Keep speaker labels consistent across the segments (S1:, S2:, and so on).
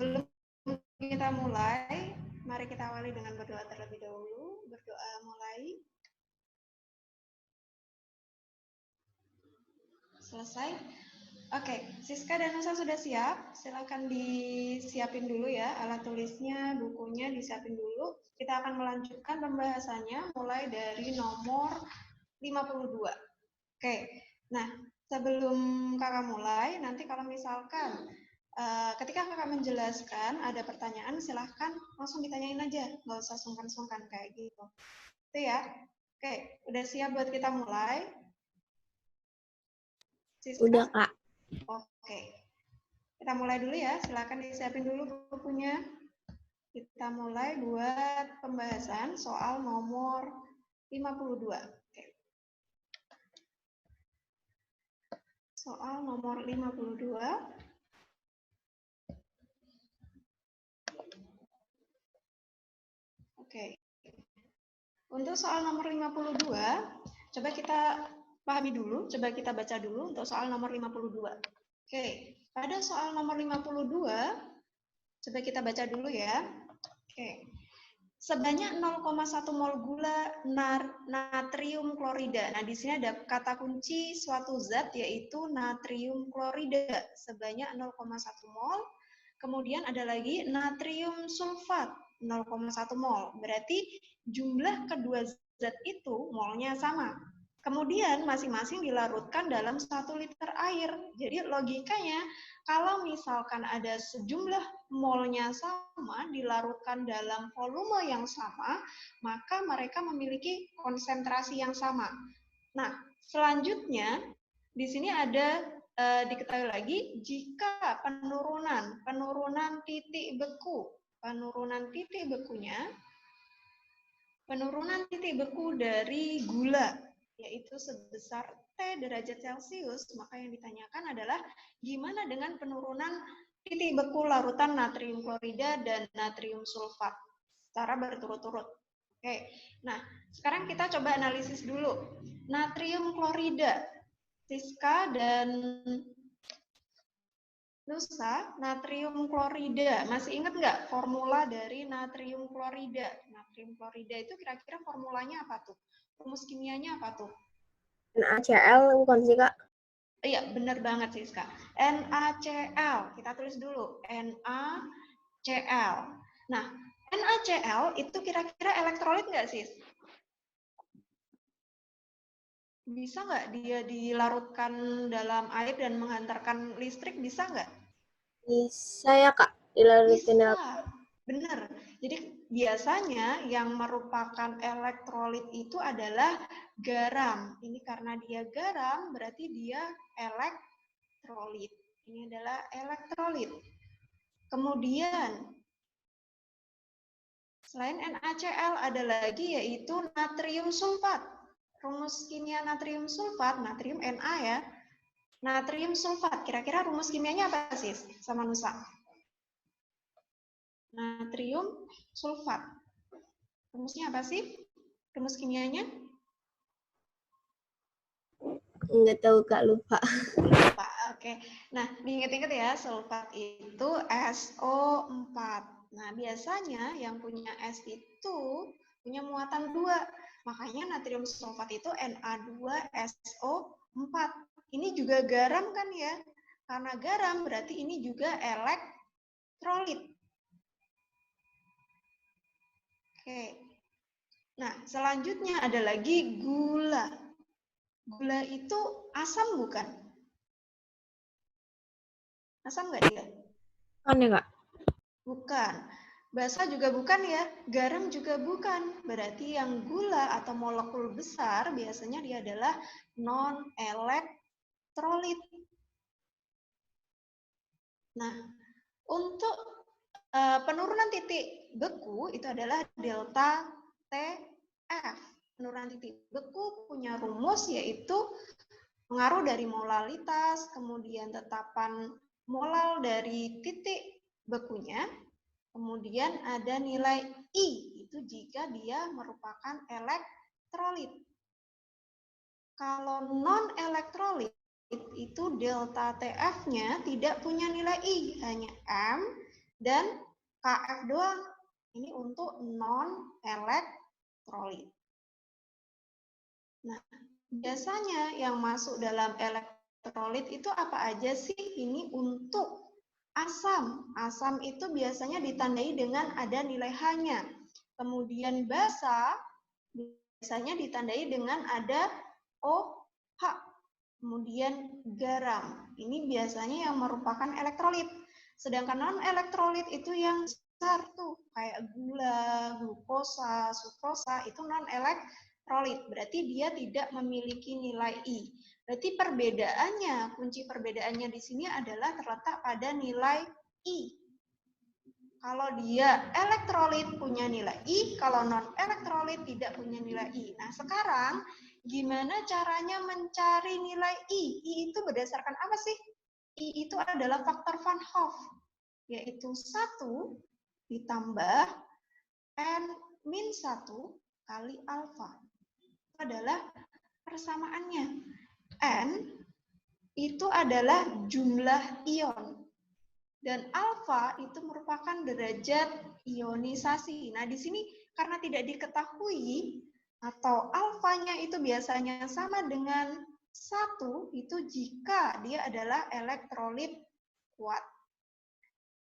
S1: sebelum kita mulai, mari kita awali dengan berdoa terlebih dahulu. Berdoa mulai. Selesai. Oke, Siska dan Nusa sudah siap. Silakan disiapin dulu ya, alat tulisnya, bukunya disiapin dulu. Kita akan melanjutkan pembahasannya mulai dari nomor 52. Oke, nah sebelum kakak mulai, nanti kalau misalkan ketika kakak menjelaskan ada pertanyaan, silahkan langsung ditanyain aja, nggak usah sungkan-sungkan kayak gitu. Itu ya. Oke, udah siap buat kita mulai? Siska?
S2: Udah, Kak.
S1: Oke. Kita mulai dulu ya, silahkan disiapin dulu bukunya. Kita mulai buat pembahasan soal nomor 52. Oke. Soal nomor 52. Oke. Untuk soal nomor 52, coba kita pahami dulu, coba kita baca dulu untuk soal nomor 52. Oke, pada soal nomor 52, coba kita baca dulu ya. Oke. Sebanyak 0,1 mol gula natrium klorida. Nah, di sini ada kata kunci suatu zat yaitu natrium klorida sebanyak 0,1 mol. Kemudian ada lagi natrium sulfat 0,1 mol. Berarti jumlah kedua zat itu molnya sama. Kemudian masing-masing dilarutkan dalam 1 liter air. Jadi logikanya kalau misalkan ada sejumlah molnya sama dilarutkan dalam volume yang sama, maka mereka memiliki konsentrasi yang sama. Nah, selanjutnya di sini ada diketahui lagi jika penurunan titik beku, penurunan titik beku dari gula yaitu sebesar T derajat Celcius, maka yang ditanyakan adalah gimana dengan penurunan titik beku larutan natrium klorida dan natrium sulfat secara berturut-turut. Oke, nah sekarang kita coba analisis dulu. Natrium klorida, Siska dan Nusa, natrium klorida. Masih ingat nggak formula dari natrium klorida? Natrium klorida itu kira-kira formulanya apa tuh? Rumus kimianya apa tuh?
S2: NaCl bukan sih, Kak?
S1: Iya, benar banget Siska. NaCl. Kita tulis dulu. NaCl. Nah, NaCl itu kira-kira elektrolit nggak, Sis? Bisa nggak dia dilarutkan dalam air dan menghantarkan listrik? Bisa nggak?
S2: Bisa ya, Kak? Dilarutin dalam.
S1: Bisa, benar. Jadi biasanya yang merupakan elektrolit itu adalah garam. Ini karena dia garam, berarti dia elektrolit. Ini adalah elektrolit. Kemudian, selain NaCl ada lagi yaitu natrium sulfat. Rumus kimia natrium sulfat, natrium Na ya. Natrium sulfat, kira-kira rumus kimianya apa sih sama Nusa? Natrium sulfat. Rumusnya apa sih? Rumus kimianya?
S2: Nggak tahu, Kak. Lupa.
S1: Lupa, oke. Nah, diingat-ingat ya, sulfat itu SO4. Nah, biasanya yang punya S itu punya muatan 2. Makanya natrium sulfat itu Na2SO4. Ini juga garam kan ya? Karena garam berarti ini juga elektrolit. Oke. Nah, selanjutnya ada lagi gula. Gula itu asam bukan? Asam nggak dia?
S2: Kan ya, Kak?
S1: Bukan. Basa juga bukan ya, garam juga bukan. Berarti yang gula atau molekul besar biasanya dia adalah non-elektrolit. Nah, untuk penurunan titik beku itu adalah delta TF. Penurunan titik beku punya rumus yaitu pengaruh dari molalitas, kemudian tetapan molal dari titik bekunya, kemudian ada nilai I, itu jika dia merupakan elektrolit. Kalau non-elektrolit, itu delta TF-nya tidak punya nilai I, hanya M dan Kf doang. Ini untuk non-elektrolit. Nah, biasanya yang masuk dalam elektrolit itu apa aja sih? Ini untuk asam. Asam itu biasanya ditandai dengan ada nilai H-nya. Kemudian basa biasanya ditandai dengan ada OH. Kemudian garam. Ini biasanya yang merupakan elektrolit. Sedangkan non-elektrolit itu yang besar tuh, kayak gula, glukosa, sukrosa, itu non-elektrolit. Berarti dia tidak memiliki nilai I. Berarti perbedaannya, kunci perbedaannya di sini adalah terletak pada nilai I. Kalau dia elektrolit punya nilai I, kalau non-elektrolit tidak punya nilai I. Nah, sekarang gimana caranya mencari nilai I? I itu berdasarkan apa sih? I itu adalah faktor Van Hoff, yaitu 1 ditambah N-1 kali alfa. Itu adalah persamaannya. N itu adalah jumlah ion. Dan alfa itu merupakan derajat ionisasi. Nah, di sini karena tidak diketahui atau alfanya itu biasanya sama dengan 1 itu jika dia adalah elektrolit kuat.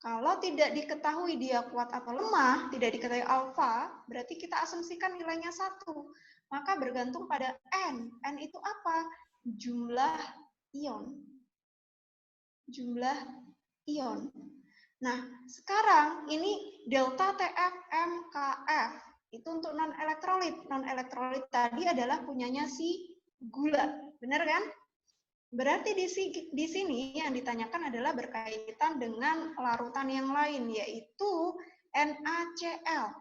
S1: Kalau tidak diketahui dia kuat atau lemah, tidak diketahui alfa, berarti kita asumsikan nilainya 1. Maka bergantung pada N. N itu apa? Jumlah ion. Jumlah ion. Nah, sekarang ini delta TF MKF itu untuk non-elektrolit. Non-elektrolit tadi adalah punyanya si gula. Benar kan? Berarti di sini yang ditanyakan adalah berkaitan dengan larutan yang lain, yaitu NaCl.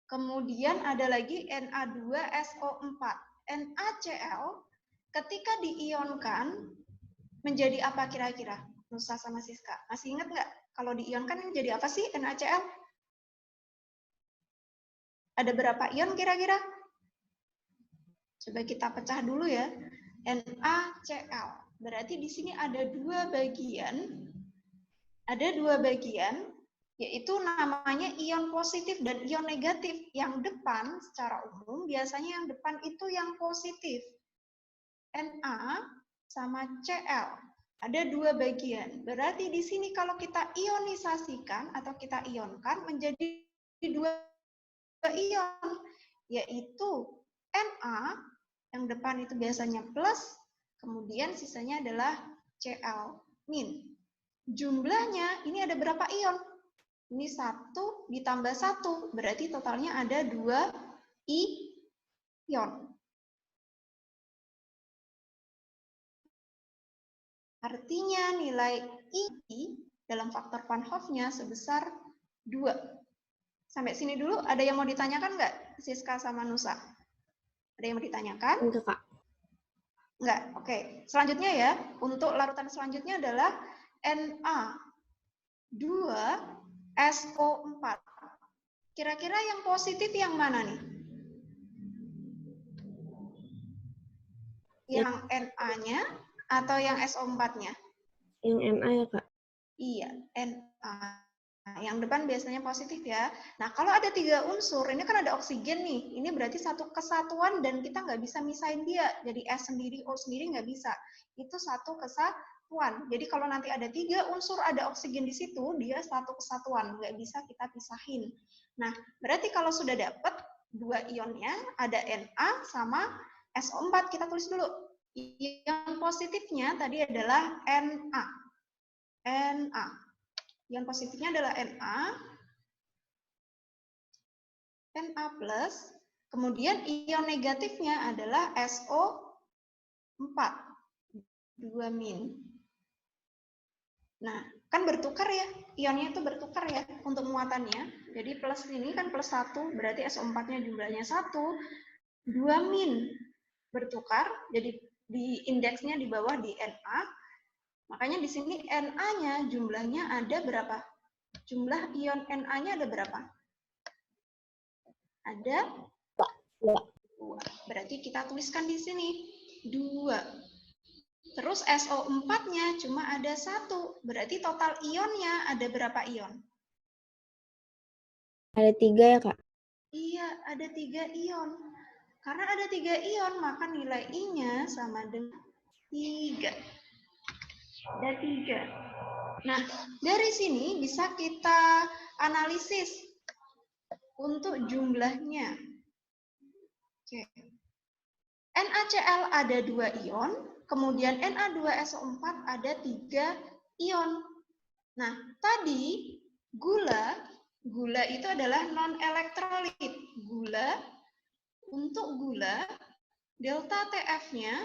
S1: Kemudian ada lagi Na2SO4. NaCl ketika diionkan menjadi apa kira-kira? Nusa sama Siska. Masih ingat nggak? Kalau diionkan menjadi apa sih NaCl? Ada berapa ion kira-kira? Coba kita pecah dulu ya. NaCl. Berarti di sini ada dua bagian. Ada dua bagian, yaitu namanya ion positif dan ion negatif. Yang depan secara umum, biasanya yang depan itu yang positif. Na sama Cl. Ada dua bagian. Berarti di sini kalau kita ionisasikan atau kita ionkan menjadi dua ion, yaitu Na, yang depan itu biasanya plus, kemudian sisanya adalah Cl min. Jumlahnya ini ada berapa ion? Ini 1 ditambah 1, berarti totalnya ada 2 ion. Artinya nilai I dalam faktor Van Hoff-nya sebesar 2. Sampai sini dulu, ada yang mau ditanyakan nggak, Siska sama Nusa? Ada yang mau ditanyakan?
S2: Enggak, Kak.
S1: Enggak, oke. Selanjutnya ya, untuk larutan selanjutnya adalah Na2SO4. Kira-kira yang positif yang mana nih? Yang Na-nya atau yang SO4-nya?
S2: Yang Na ya, Kak?
S1: Iya, Na. Yang depan biasanya positif ya. Nah, kalau ada 3 unsur, ini kan ada oksigen nih. Ini berarti satu kesatuan dan kita nggak bisa misahin dia. Jadi S sendiri, O sendiri nggak bisa. Itu satu kesatuan. Jadi kalau nanti ada 3 unsur, ada oksigen di situ, dia satu kesatuan. Nggak bisa kita pisahin. Nah, berarti kalau sudah dapat 2 ionnya, ada Na sama SO4, kita tulis dulu. Yang positifnya tadi adalah Na. Na. Yang positifnya adalah Na plus, kemudian ion negatifnya adalah SO4, 2 min. Nah, kan bertukar ya, ionnya itu bertukar ya untuk muatannya. Jadi plus ini kan plus 1, berarti SO4-nya jumlahnya 1, 2 min bertukar, jadi di indeksnya di bawah di Na. Makanya di sini Na-nya jumlahnya ada berapa? Jumlah ion Na-nya ada berapa? Ada 2. Berarti kita tuliskan di sini 2. Terus SO4-nya cuma ada 1. Berarti total ionnya ada berapa ion?
S2: Ada 3 ya, Kak?
S1: Iya, ada 3 ion. Karena ada 3 ion, maka nilai I-nya sama dengan 3. Ada 3. Nah, dari sini bisa kita analisis untuk jumlahnya. Oke. NaCl ada 2 ion, kemudian Na2SO4 ada 3 ion. Nah, tadi gula itu adalah non-elektrolit. Untuk gula, delta TF-nya,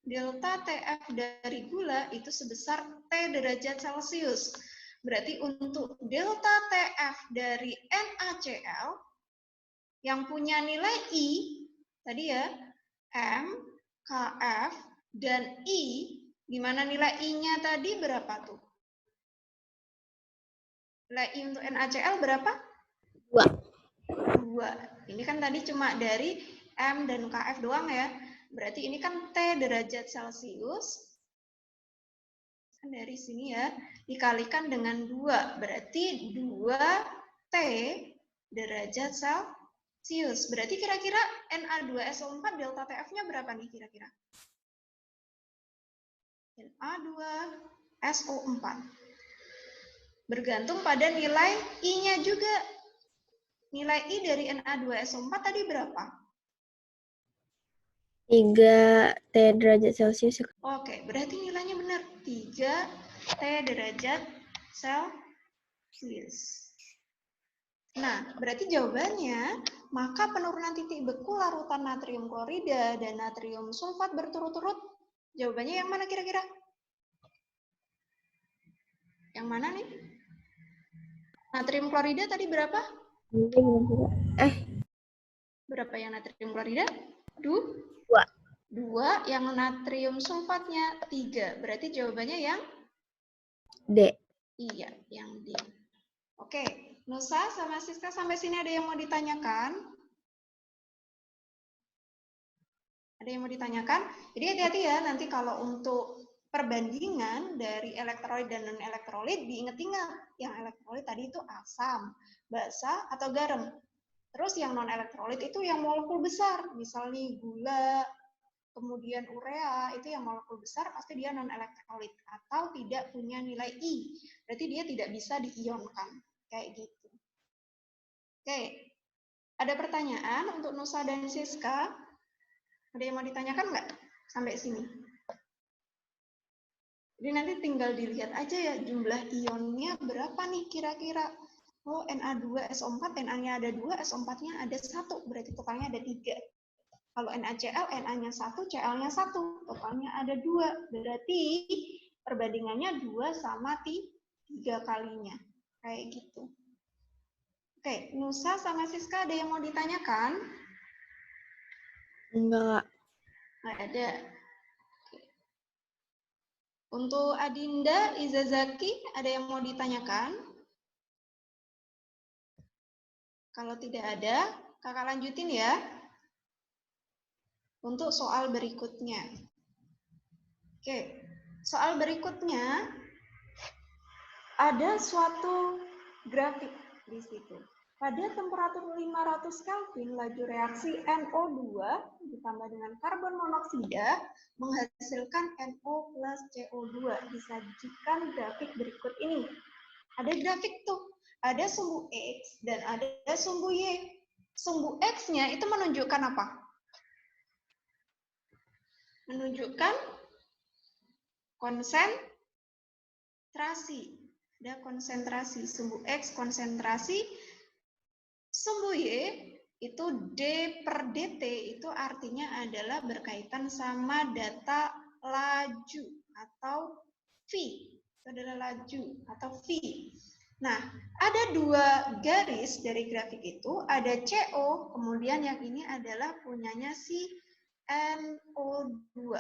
S1: delta TF dari gula itu sebesar T derajat Celcius. Berarti untuk delta TF dari NaCl yang punya nilai I, tadi ya, M, Kf, dan I, di mana nilai I-nya tadi berapa tuh? Nilai I untuk NaCl berapa? 2. Ini kan tadi cuma dari M dan Kf doang ya. Berarti ini kan T derajat Celcius. Kan dari sini ya, dikalikan dengan 2. Berarti 2T derajat Celcius. Berarti kira-kira Na2SO4 delta TF-nya berapa nih kira-kira? Na2SO4. Bergantung pada nilai I-nya juga. Nilai I dari Na2SO4 tadi berapa?
S2: 3 T derajat Celcius.
S1: Oke, berarti nilainya benar. 3 T derajat Celcius. Nah, berarti jawabannya, maka penurunan titik beku larutan natrium klorida dan natrium sulfat berturut-turut, jawabannya yang mana kira-kira? Yang mana nih? Natrium klorida tadi berapa? Berapa yang natrium klorida? 2. 2, yang natrium sulfatnya 3. Berarti jawabannya yang
S2: D.
S1: Iya, yang D. Oke, Nusa sama Siska sampai sini ada yang mau ditanyakan? Ada yang mau ditanyakan? Jadi hati-hati ya, nanti kalau untuk perbandingan dari elektrolit dan non-elektrolit, diingat-ingat. Yang elektrolit tadi itu asam, basa, atau garam. Terus yang non-elektrolit itu yang molekul besar, misalnya gula, kemudian urea, itu yang molekul besar, pasti dia non-elektrolit atau tidak punya nilai I. Berarti dia tidak bisa diionkan. Kayak gitu. Oke, ada pertanyaan untuk Nusa dan Siska? Ada yang mau ditanyakan nggak sampai sini? Jadi nanti tinggal dilihat aja ya jumlah ionnya berapa nih kira-kira. Oh, Na2SO4, Na-nya ada 2, SO4-nya ada 1, berarti totalnya ada 3. Kalau NaCl, Na-nya 1, Cl-nya 1, totalnya ada 2. Berarti perbandingannya 2 sama 3 kalinya. Kayak gitu. Oke, Nusa sama Siska ada yang mau ditanyakan?
S2: Enggak.
S1: Nggak ada. Untuk Adinda, Izazaki, ada yang mau ditanyakan? Kalau tidak ada, kakak lanjutin ya. Untuk soal berikutnya. Oke, soal berikutnya ada suatu grafik di situ. Pada temperatur 500 Kelvin, laju reaksi NO2 ditambah dengan karbon monoksida menghasilkan NO plus CO2. Disajikan grafik berikut ini. Ada grafik tuh, ada sumbu X dan ada sumbu Y. Sumbu X-nya itu menunjukkan apa? Menunjukkan konsentrasi. Ada konsentrasi, sumbu X konsentrasi, sumbu Y itu D per DT itu artinya adalah berkaitan sama data laju atau V. Itu adalah laju atau V. Nah, ada 2 garis dari grafik itu, ada CO, kemudian yang ini adalah punyanya si NO2.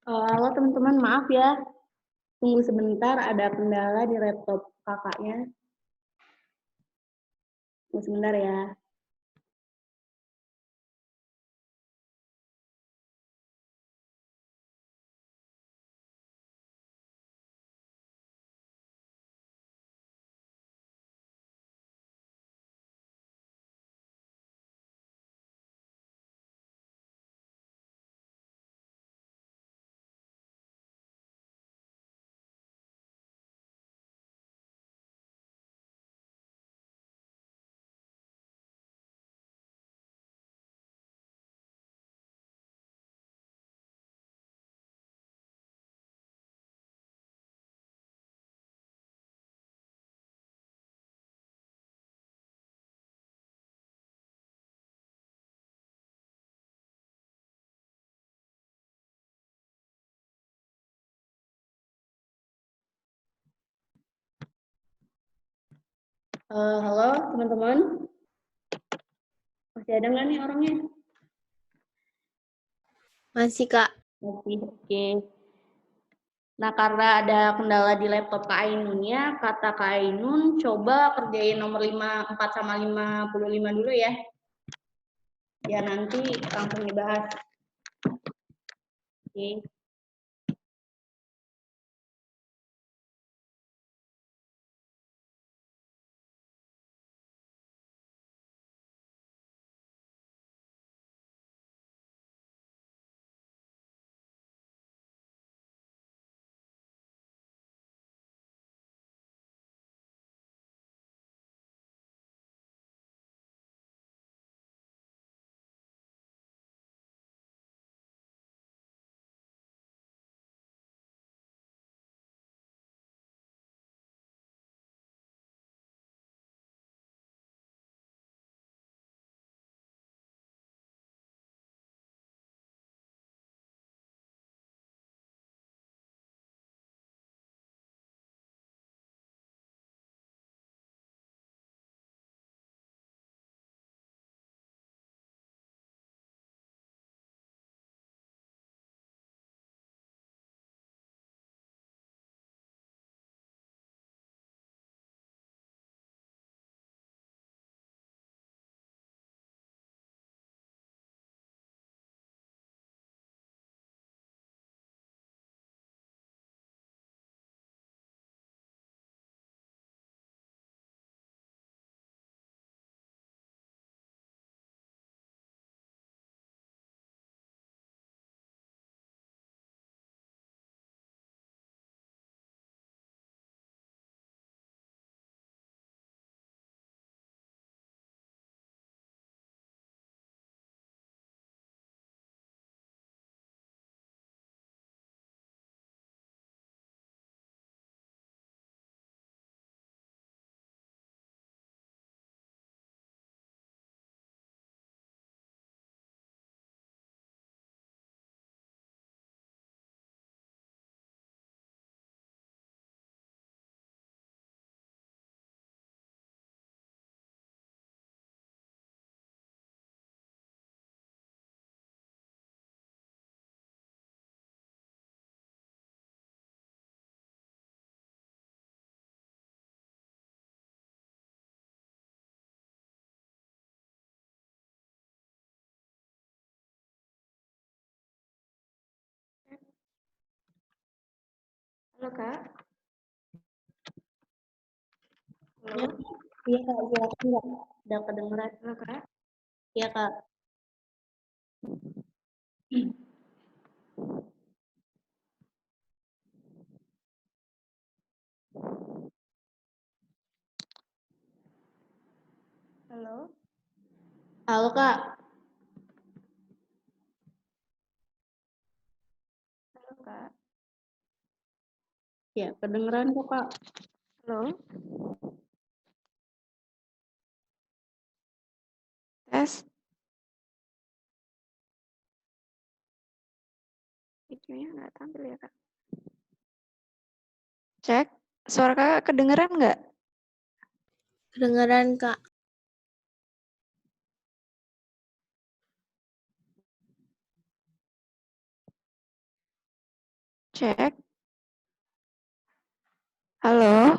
S3: Halo teman-teman, maaf ya. Tunggu sebentar, ada kendala di laptop kakaknya. Tunggu sebentar ya. Halo teman-teman, masih ada nggak nih orangnya?
S2: Masih, Kak.
S3: Masih, oke. Nah, karena ada kendala di laptop Kak Ainunnya, kata Kak Ainun coba kerjain nomor 54 sama 55 dulu ya. Ya nanti langsung dibahas. Oke.
S1: Halo, Kak.
S3: Ya,
S1: Halo,
S3: iya Kak, silakan Kak. Udah kedengeran.
S1: halo, Kak.
S3: Iya Kak.
S1: Halo,
S3: Halo Kak.
S1: halo, Kak.
S3: Ya, kedengeran kok Kak.
S1: Halo. Tes. Videonya nggak tampil ya, Kak. Cek. Suara Kakak kedengeran nggak?
S2: Kedengeran, Kak.
S1: Cek. Halo.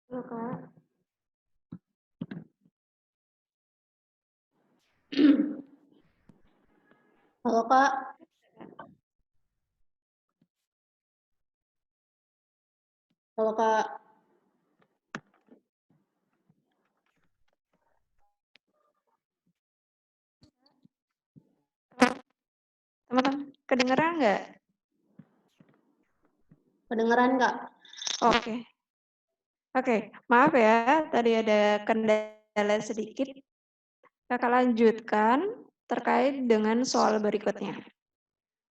S1: Halo, Kak.
S3: Halo Kak. Halo Kak.
S1: Teman-teman, kedengeran nggak?
S3: Kedengeran Kak?
S1: Oke. Oke, maaf ya, tadi ada kendala sedikit. Kakak lanjutkan terkait dengan soal berikutnya.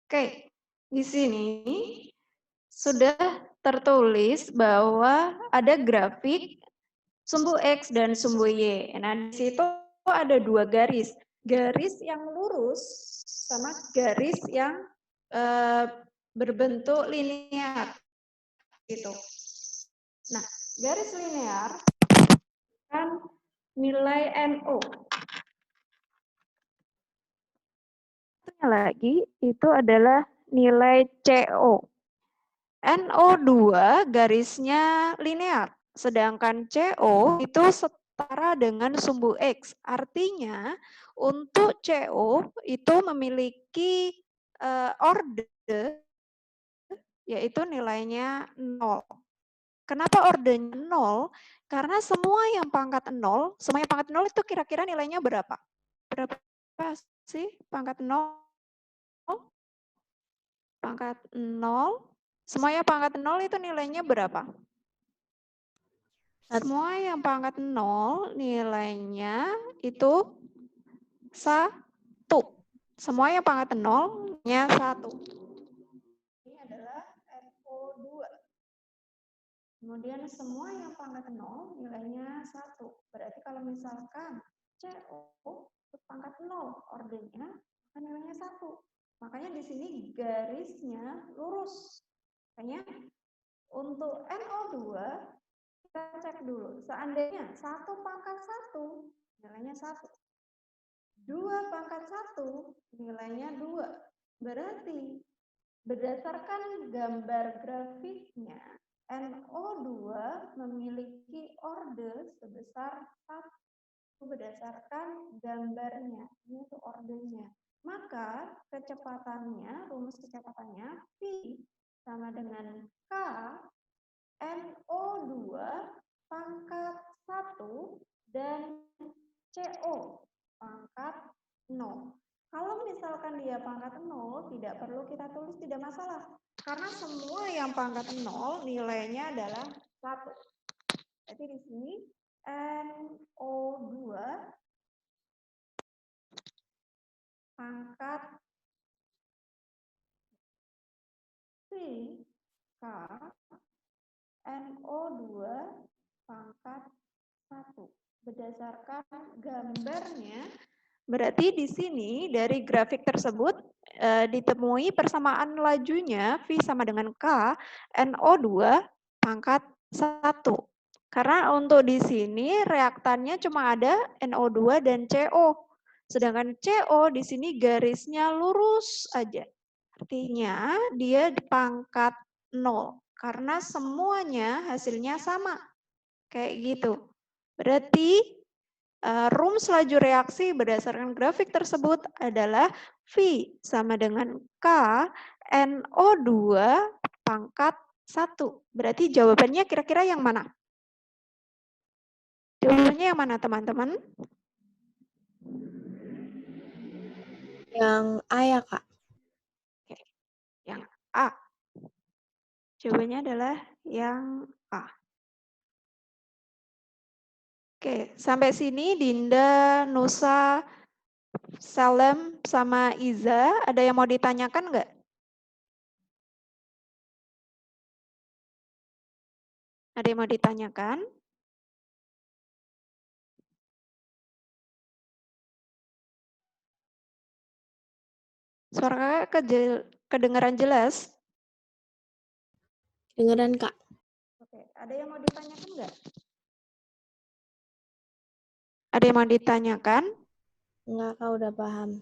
S1: Oke, di sini sudah tertulis bahwa ada grafik sumbu X dan sumbu Y. Nah, di situ ada dua garis. Garis yang lurus sama garis yang berbentuk linear. Gitu. Nah, garis linear kan nilai NO. Satunya lagi itu adalah nilai CO. NO2 garisnya linear, sedangkan CO itu setara dengan sumbu X. Artinya untuk CO itu memiliki orde yaitu nilainya 0. Kenapa ordenya 0? Karena semua yang pangkat 0 itu kira-kira nilainya berapa? Berapa sih pangkat 0? Pangkat 0, semuanya pangkat 0 itu nilainya berapa? Semua yang pangkat 0 nilainya itu 1. Semua yang pangkat 0 nya 1. Ini adalah NO2. Kemudian semua yang pangkat 0 nilainya 1. Berarti kalau misalkan CO pangkat 0 ordernya nilainya 1. Makanya di sini garisnya lurus. Makanya untuk NO2 kita cek dulu. Seandainya 1 pangkat 1 nilainya 1. 2 pangkat 1 nilainya 2. Berarti berdasarkan gambar grafiknya NO2 memiliki order sebesar 1 berdasarkan gambarnya. Ini tuh ordernya. Maka kecepatannya, rumus kecepatannya V sama dengan K NO2 pangkat 1 dan CO pangkat 0. Kalau misalkan dia pangkat 0, tidak perlu kita tulis, tidak masalah. Karena semua yang pangkat 0 nilainya adalah 1. Jadi di sini NO2 pangkat V K NO2 pangkat 1. Berdasarkan gambarnya, berarti di sini dari grafik tersebut ditemui persamaan lajunya V sama dengan K NO2 pangkat 1. Karena untuk di sini reaktannya cuma ada NO2 dan CO. Sedangkan CO di sini garisnya lurus aja. Artinya dia di pangkat 0. Karena semuanya hasilnya sama. Kayak gitu. Berarti rumus laju reaksi berdasarkan grafik tersebut adalah V sama dengan K NO2 pangkat 1. Berarti jawabannya kira-kira yang mana? Jawabannya yang mana, teman-teman?
S2: Yang A ya, Kak.
S1: Oke. Yang A. Jawabannya adalah yang A. Oke, sampai sini Dinda, Nusa, Salem, sama Iza, ada yang mau ditanyakan nggak? Ada yang mau ditanyakan? Suara kakak kedengaran jelas?
S2: Dengeran, Kak.
S1: Oke, ada yang mau ditanyakan nggak? Ada yang mau ditanyakan?
S2: Enggak, Kak, udah paham.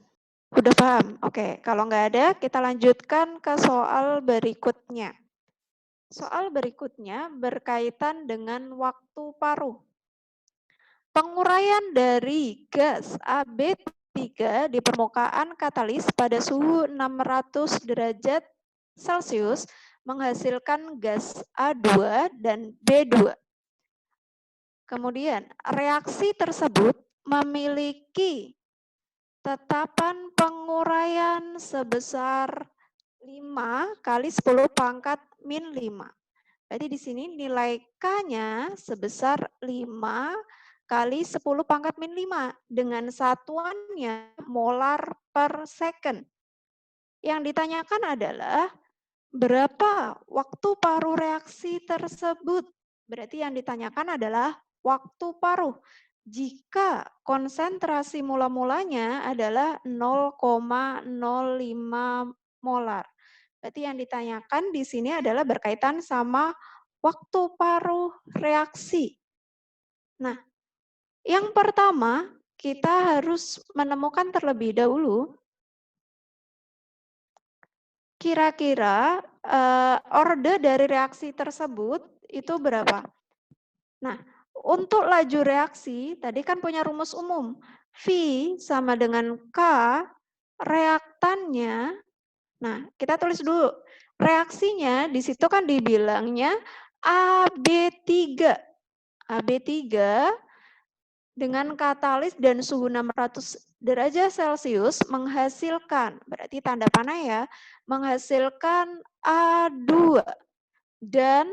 S1: Udah paham? Oke, kalau nggak ada, kita lanjutkan ke soal berikutnya. Soal berikutnya berkaitan dengan waktu paruh. Penguraian dari gas AB3 di permukaan katalis pada suhu 600 derajat Celcius menghasilkan gas A2 dan B2. Kemudian, reaksi tersebut memiliki tetapan penguraian sebesar 5 kali 10 pangkat min 5. Jadi di sini nilai K-nya sebesar 5 kali 10 pangkat min 5 dengan satuannya molar per second. Yang ditanyakan adalah berapa waktu paruh reaksi tersebut. Berarti yang ditanyakan adalah waktu paruh. Jika konsentrasi mula-mulanya adalah 0,05 molar. Berarti yang ditanyakan di sini adalah berkaitan sama waktu paruh reaksi. Nah, yang pertama kita harus menemukan terlebih dahulu kira-kira orde dari reaksi tersebut itu berapa. Nah, untuk laju reaksi tadi kan punya rumus umum. V sama dengan K reaktannya. Nah, kita tulis dulu. Reaksinya di situ kan dibilangnya AB3. AB3 dengan katalis dan suhu 600 derajat Celcius menghasilkan, berarti tanda panah ya, menghasilkan A2 dan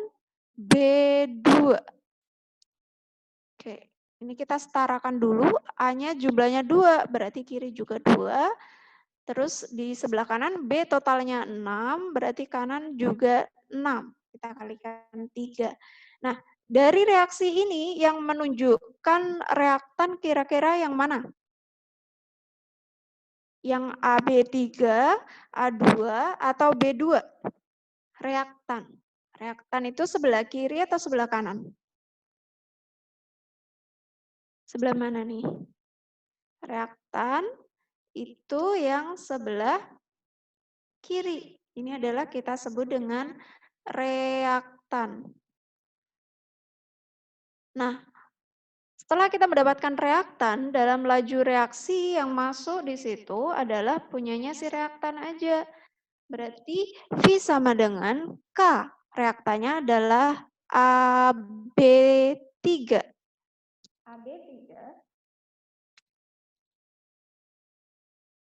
S1: B2. Oke, ini kita setarakan dulu. A-nya jumlahnya 2, berarti kiri juga 2. Terus di sebelah kanan B totalnya 6, berarti kanan juga 6. Kita kalikan 3. Nah, dari reaksi ini yang menunjukkan reaktan kira-kira yang mana? Yang AB3, A2, atau B2? Reaktan. Reaktan itu sebelah kiri atau sebelah kanan? Sebelah mana nih? Reaktan itu yang sebelah kiri. Ini adalah kita sebut dengan reaktan. Nah, setelah kita mendapatkan reaktan, dalam laju reaksi yang masuk di situ adalah punyanya si reaktan aja. Berarti V sama dengan K. Reaktannya adalah AB3. AB3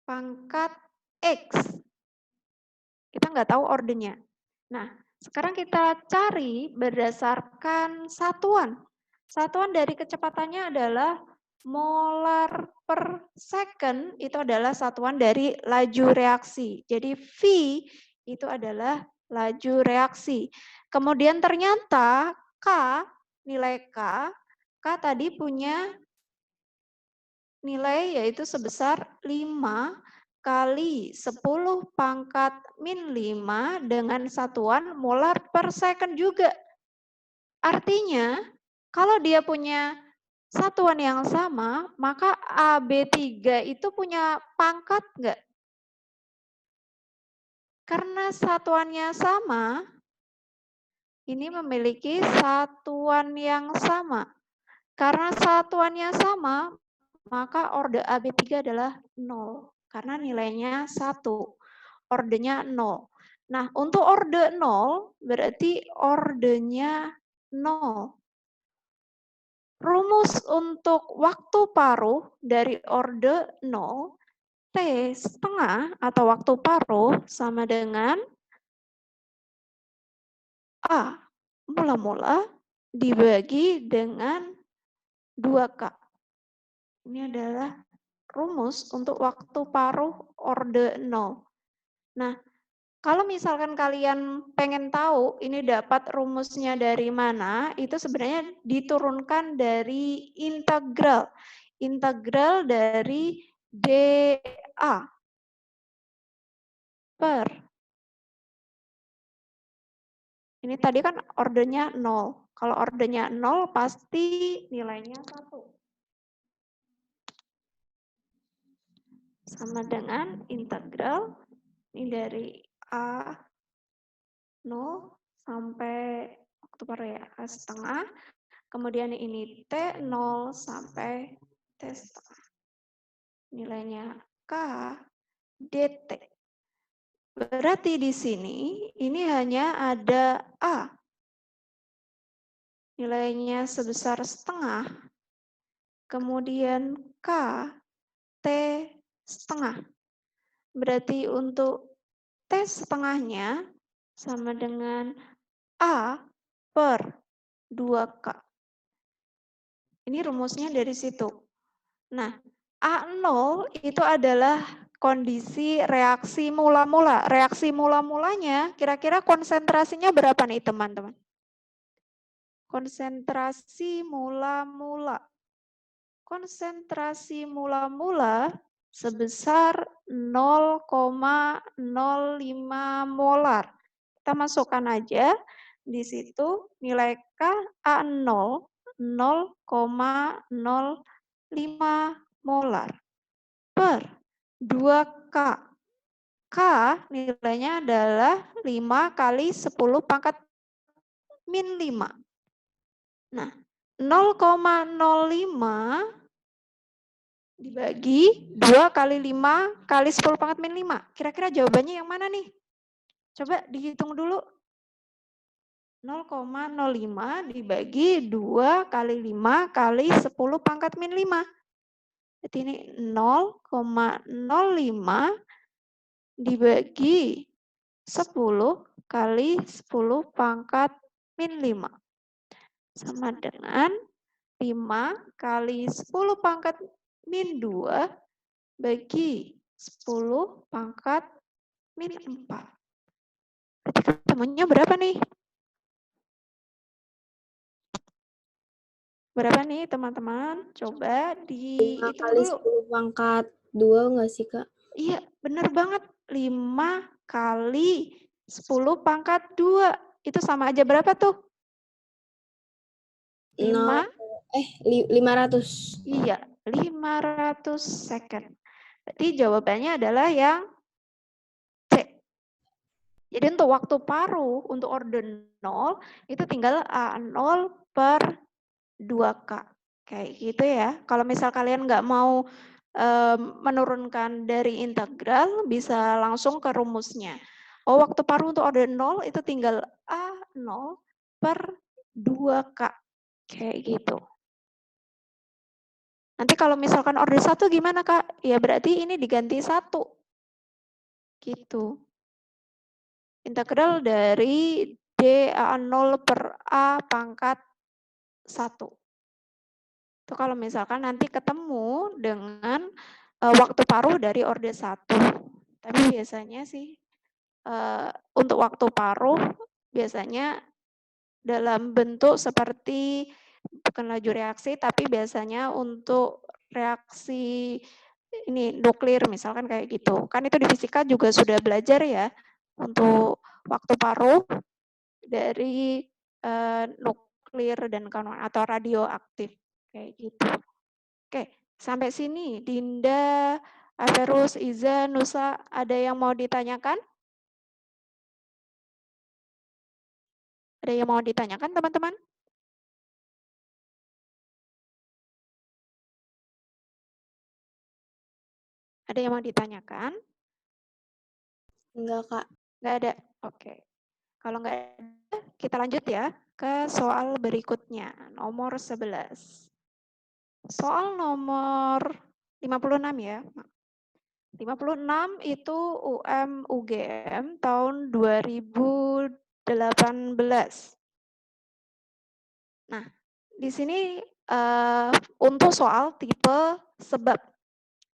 S1: pangkat X. Kita nggak tahu ordernya. Nah, sekarang kita cari berdasarkan satuan. Satuan dari kecepatannya adalah molar per second, itu adalah satuan dari laju reaksi. Jadi V itu adalah laju reaksi. Kemudian ternyata nilai K tadi punya nilai yaitu sebesar 5 kali 10 pangkat min 5 dengan satuan molar per second juga. Artinya, kalau dia punya satuan yang sama, maka AB3 itu punya pangkat enggak? Karena satuannya sama, ini memiliki satuan yang sama. Karena satuannya sama, maka orde AB3 adalah 0. Karena nilainya 1. Ordenya 0. Nah, untuk orde 0, berarti ordenya 0. Rumus untuk waktu paruh dari orde 0, T setengah atau waktu paruh sama dengan A mula-mula dibagi dengan 2K. Ini adalah rumus untuk waktu paruh orde 0. Nah, kalau misalkan kalian pengen tahu ini dapat rumusnya dari mana, itu sebenarnya diturunkan dari integral. Integral dari dA per. Ini tadi kan ordernya 0. Kalau ordernya 0 pasti nilainya 1. Sama dengan integral ini dari A 0 sampai waktu paruh ya, A setengah. Kemudian ini T 0 sampai T setengah. Nilainya K dt. Berarti di sini ini hanya ada A. Nilainya sebesar setengah. Kemudian K T setengah. Berarti untuk T setengahnya sama dengan A per 2K. Ini rumusnya dari situ. Nah, A0 itu adalah kondisi reaksi mula-mula. Reaksi mula-mulanya kira-kira konsentrasinya berapa nih teman-teman? Konsentrasi mula-mula. Konsentrasi mula-mula sebesar 0,05 molar. Kita masukkan aja di situ nilai K A0 0,05 molar per 2K. K nilainya adalah 5 kali 10 pangkat min 5. Nah, 0,05 dibagi 2 kali 5 kali 10 pangkat min 5. Kira-kira jawabannya yang mana nih? Coba dihitung dulu. 0,05 dibagi 2 kali 5 kali 10 pangkat min 5. Jadi ini 0,05 dibagi 10 kali 10 pangkat min 5. Sama dengan 5 kali 10 pangkat min 2 bagi 10 pangkat min 4. Berarti ketemunya berapa nih? Berapa nih teman-teman? Coba
S2: 5
S1: dihitung
S2: kali
S1: dulu.
S2: 10 pangkat 2 nggak sih, Kak?
S1: Iya, bener banget. 5 kali 10 pangkat 2. Itu sama aja berapa tuh? 5?
S2: 500.
S1: Iya, 500 second. Berarti jawabannya adalah yang C. Jadi untuk waktu paruh, untuk orde 0, itu tinggal A0 per 2K. Kayak gitu ya. Kalau misal kalian nggak mau menurunkan dari integral, bisa langsung ke rumusnya. Oh, waktu paruh untuk orde 0 itu tinggal A0 per 2K. Kayak gitu. Nanti kalau misalkan orde 1 gimana, Kak? Ya berarti ini diganti 1. Gitu. Integral dari dA0 per A pangkat 1. Itu kalau misalkan nanti ketemu dengan waktu paruh dari orde 1. Tapi biasanya sih untuk waktu paruh biasanya dalam bentuk seperti bukan laju reaksi, tapi biasanya untuk reaksi ini nuklir misalkan kayak gitu. Kan itu di fisika juga sudah belajar ya untuk waktu paruh dari nuklir dan kawan atau radioaktif kayak gitu. Oke, sampai sini Dinda, Averus, Iza, Nusa, ada yang mau ditanyakan? Ada yang mau ditanyakan teman-teman? Ada yang mau ditanyakan?
S2: Enggak, Kak.
S1: Nggak ada? Oke. Kalau nggak ada, kita lanjut ya ke soal berikutnya, nomor 11. Soal nomor 56 ya. 56 itu UGM tahun 2018. Nah, di sini untuk soal tipe sebab.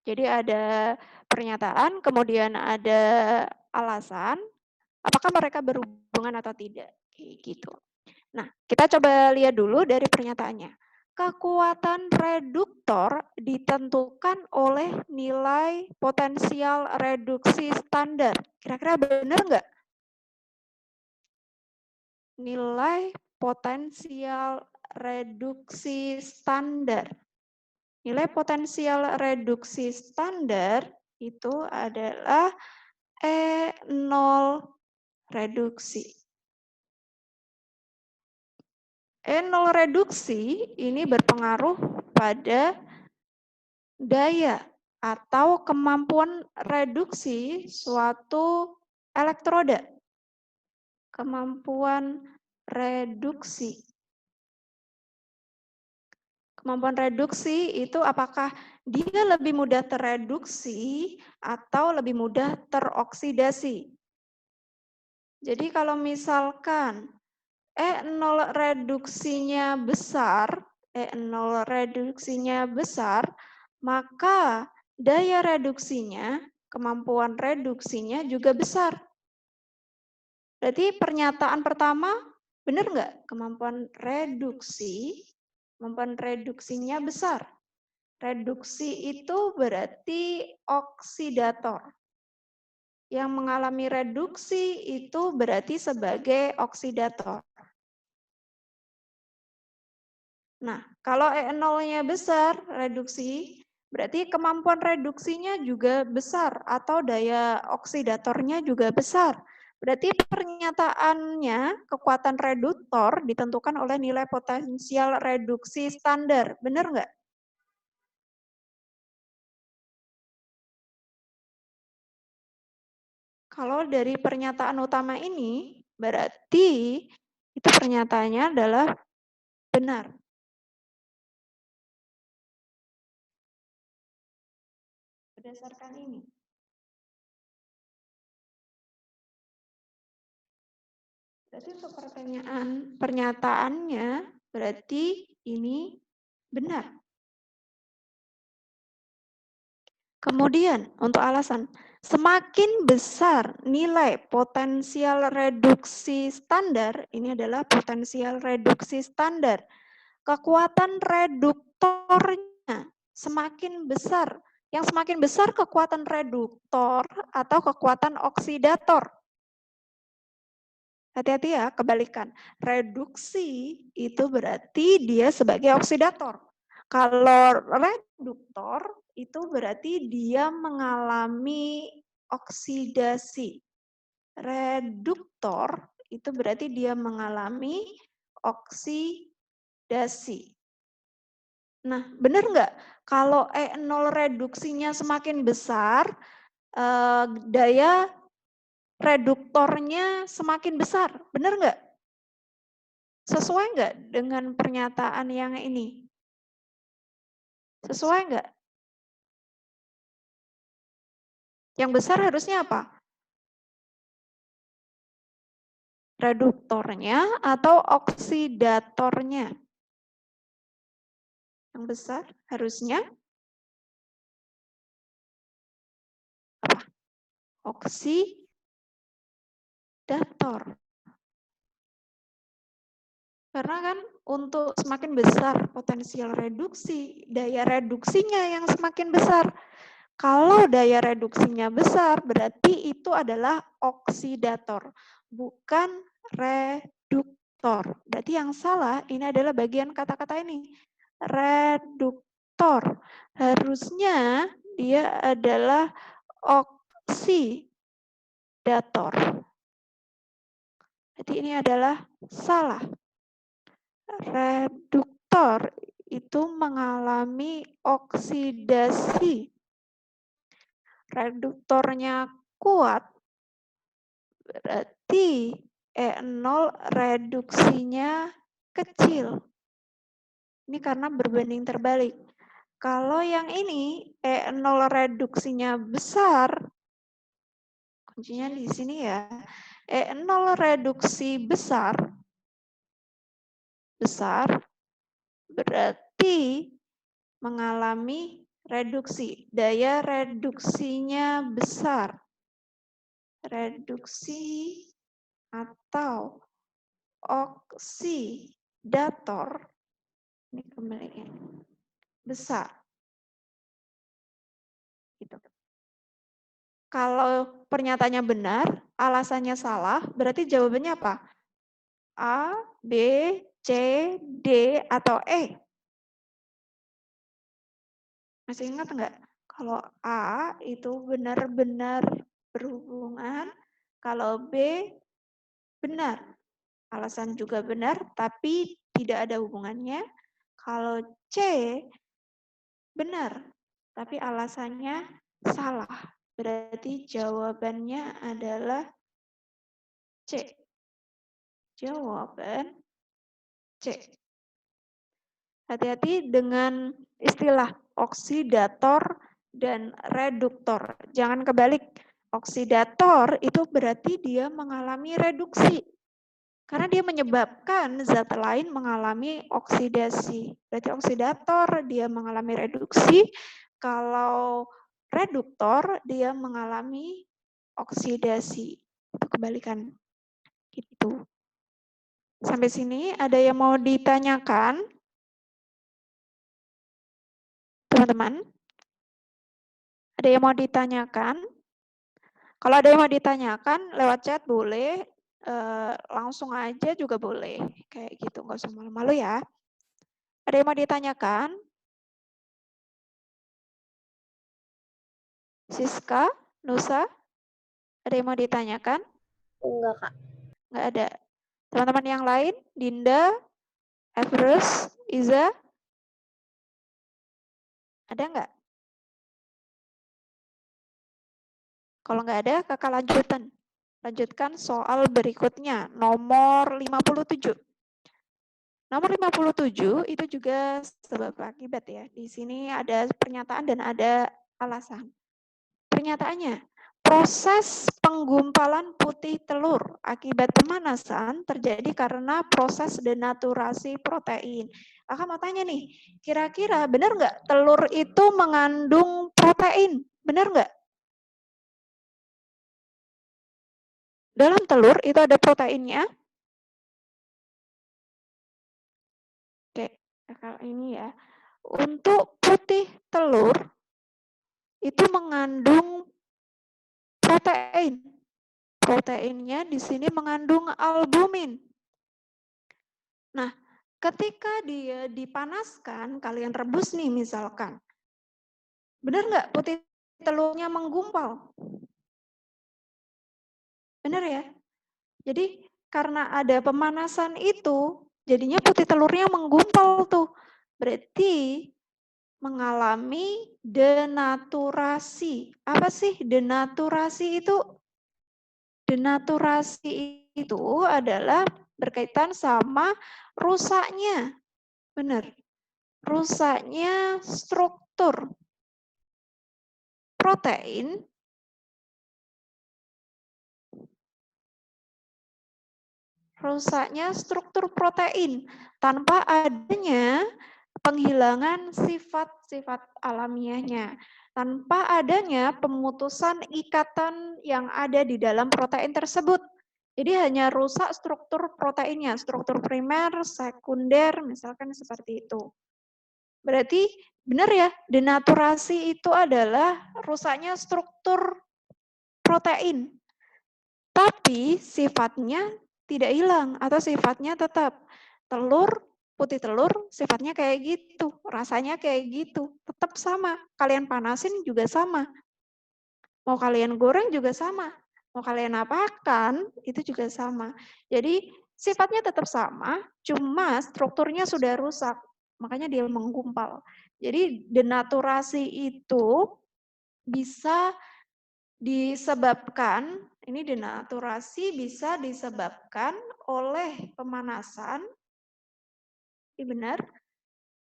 S1: Jadi ada pernyataan, kemudian ada alasan, apakah mereka berhubungan atau tidak. Kayak gitu. Nah, kita coba lihat dulu dari pernyataannya. Kekuatan reduktor ditentukan oleh nilai potensial reduksi standar. Kira-kira benar nggak? Nilai potensial reduksi standar. Nilai potensial reduksi standar itu adalah E0 reduksi. E0 reduksi ini berpengaruh pada daya atau kemampuan reduksi suatu elektroda. Kemampuan reduksi. Kemampuan reduksi itu apakah dia lebih mudah tereduksi atau lebih mudah teroksidasi. Jadi kalau misalkan E0 reduksinya besar, E0 reduksinya besar, maka daya reduksinya, kemampuan reduksinya juga besar. Berarti pernyataan pertama, benar nggak? Kemampuan reduksinya besar. Reduksi itu berarti oksidator. Yang mengalami reduksi itu berarti sebagai oksidator. Nah, kalau E0-nya besar, reduksi, berarti kemampuan reduksinya juga besar atau daya oksidatornya juga besar. Berarti pernyataannya kekuatan reduktor ditentukan oleh nilai potensial reduksi standar. Benar nggak? Kalau dari pernyataan utama ini, berarti itu pernyataannya adalah benar. Berdasarkan ini. Berarti untuk pertanyaan pernyataannya berarti ini Benar. Kemudian untuk alasan, semakin besar nilai potensial reduksi standar, ini adalah potensial reduksi standar, kekuatan reduktornya semakin besar. Yang semakin besar kekuatan reduktor atau kekuatan oksidator. Hati-hati ya, kebalikan. Reduksi itu berarti dia sebagai oksidator. Kalau reduktor itu berarti dia mengalami oksidasi. Reduktor itu berarti dia mengalami oksidasi. Nah, benar nggak? Kalau E0 reduksinya semakin besar, daya reduktornya semakin besar. Benar nggak? Sesuai nggak dengan pernyataan yang ini? Sesuai nggak? Yang besar harusnya apa? Reduktornya atau oksidatornya? Yang besar harusnya apa? Oksidator. Karena kan untuk semakin besar potensial reduksi, daya reduksinya yang semakin besar. Kalau daya reduksinya besar, berarti itu adalah oksidator, bukan reduktor. Berarti yang salah ini adalah bagian kata-kata ini. Reduktor. Harusnya dia adalah oksidator. Jadi ini adalah salah. Reduktor itu mengalami oksidasi. Reduktornya kuat, berarti E0 reduksinya kecil. Ini karena berbanding terbalik. Kalau yang ini E0 reduksinya besar, kuncinya di sini ya, E0 reduksi besar, berarti mengalami reduksi. Daya reduksinya besar. Reduksi atau oksidator, ini kembaliin, besar. Gitu. Kalau pernyataannya benar, alasannya salah, berarti jawabannya apa? A, B, C, D, atau E? Masih ingat enggak? Kalau A itu benar-benar berhubungan, kalau B benar. Alasan juga benar, tapi tidak ada hubungannya. Kalau C benar, tapi alasannya salah. Berarti jawabannya adalah C. Jawaban C. Hati-hati dengan istilah oksidator dan reduktor. Jangan kebalik. Oksidator itu berarti dia mengalami reduksi. Karena dia menyebabkan zat lain mengalami oksidasi. Berarti oksidator dia mengalami reduksi. Kalau reduktor dia mengalami oksidasi. Itu kebalikan. Gitu. Sampai sini ada yang mau ditanyakan? Teman-teman? Ada yang mau ditanyakan? Kalau ada yang mau ditanyakan lewat chat boleh, langsung aja juga boleh. Kayak gitu, nggak usah malu-malu ya. Ada yang mau ditanyakan? Siska, Nusa, ada yang mau ditanyakan?
S2: Enggak, Kak.
S1: Nggak ada. Teman-teman yang lain, Dinda, Everest, Iza, ada nggak? Kalau nggak ada, kakak lanjutkan soal berikutnya, nomor 57. Nomor 57 itu juga sebab akibat ya. Di sini ada pernyataan dan ada alasan. Pernyataannya, proses penggumpalan putih telur akibat pemanasan terjadi karena proses denaturasi protein. Kakak mau tanya nih, kira-kira benar nggak telur itu mengandung protein? Benar nggak? Dalam telur itu ada proteinnya. Oke, kakak ini ya. Untuk putih telur itu mengandung protein. Proteinnya di sini mengandung albumin. Nah, ketika dia dipanaskan, kalian rebus nih misalkan. Benar nggak putih telurnya menggumpal? Benar ya? Jadi karena ada pemanasan itu, jadinya putih telurnya menggumpal tuh. Berarti mengalami denaturasi. Apa sih denaturasi itu? Denaturasi itu adalah berkaitan sama rusaknya. Benar. Rusaknya struktur protein tanpa adanya penghilangan sifat-sifat alamiahnya, tanpa adanya pemutusan ikatan yang ada di dalam protein tersebut. Jadi hanya rusak struktur proteinnya, struktur primer, sekunder, misalkan seperti itu. Berarti benar ya, denaturasi itu adalah rusaknya struktur protein. Tapi sifatnya tidak hilang atau sifatnya tetap. Putih telur sifatnya kayak gitu, rasanya kayak gitu, tetap sama. Kalian panasin juga sama. Mau kalian goreng juga sama. Mau kalian apakan, itu juga sama. Jadi sifatnya tetap sama, cuma strukturnya sudah rusak. Makanya dia menggumpal. Jadi denaturasi itu bisa disebabkan, ini denaturasi bisa disebabkan oleh pemanasan. Ini benar.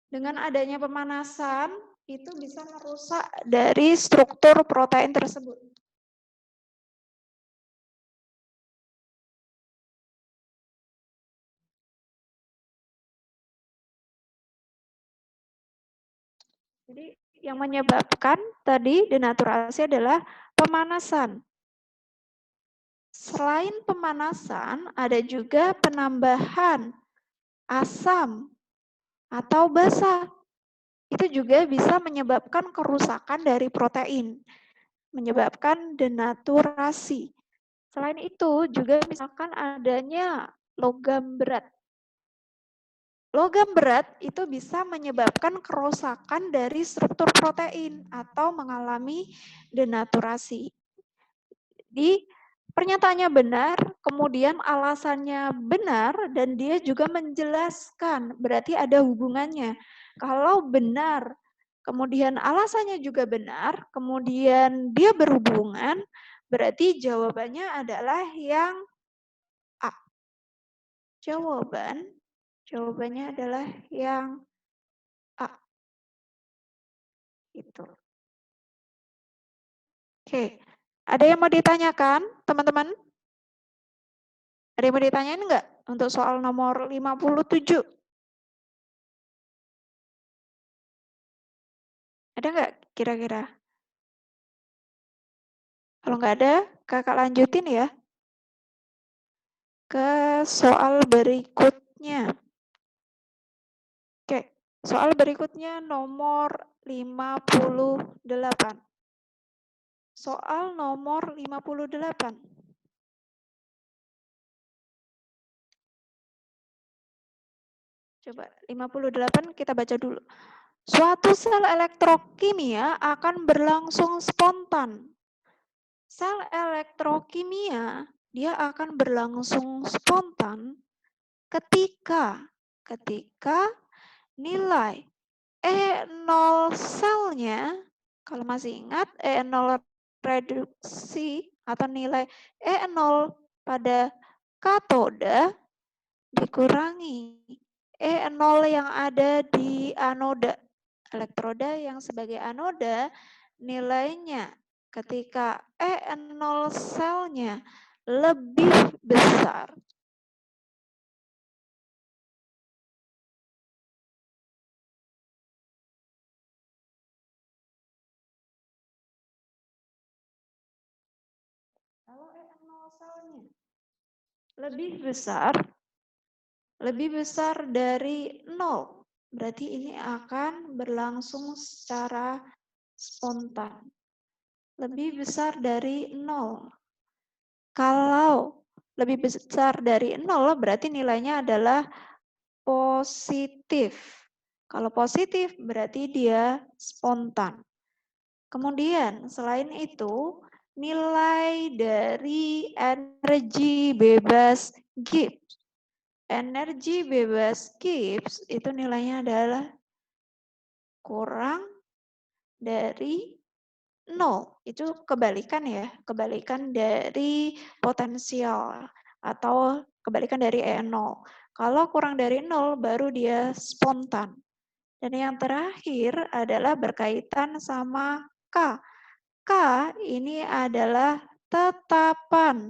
S1: Dengan adanya pemanasan, itu bisa merusak dari struktur protein tersebut. Jadi yang menyebabkan tadi denaturasi adalah pemanasan. Selain pemanasan, ada juga penambahan asam atau basa. Itu juga bisa menyebabkan kerusakan dari protein, menyebabkan denaturasi. Selain itu juga misalkan adanya logam berat. Logam berat itu bisa menyebabkan kerusakan dari struktur protein atau mengalami denaturasi. Jadi pernyataannya benar, kemudian alasannya benar, dan dia juga menjelaskan, berarti ada hubungannya. Kalau benar, kemudian alasannya juga benar, kemudian dia berhubungan, berarti jawabannya adalah yang A. Jawabannya adalah yang A. Itu. Oke, ada yang mau ditanyakan, teman-teman? Ada yang mau ditanyain enggak untuk soal nomor 57? Ada enggak kira-kira? Kalau enggak ada, kakak lanjutin ya ke soal berikutnya. Oke, soal berikutnya nomor 58. Soal nomor 58. Coba 58 kita baca dulu. Suatu sel elektrokimia akan berlangsung spontan. Sel elektrokimia dia akan berlangsung spontan ketika nilai E0 selnya, kalau masih ingat E0 reduksi atau nilai E0 pada katoda dikurangi E0 yang ada di anoda. Elektroda yang sebagai anoda nilainya ketika E0 selnya lebih besar selnya lebih besar dari 0. Berarti ini akan berlangsung secara spontan. Lebih besar dari 0. Kalau lebih besar dari 0, berarti nilainya adalah positif. Kalau positif, berarti dia spontan. Kemudian, selain itu, nilai dari energi bebas Gibbs. Energi bebas Gibbs itu nilainya adalah kurang dari 0. Itu kebalikan ya, kebalikan dari potensial atau kebalikan dari E0. Kalau kurang dari 0 baru dia spontan. Dan yang terakhir adalah berkaitan sama K. K ini adalah tetapan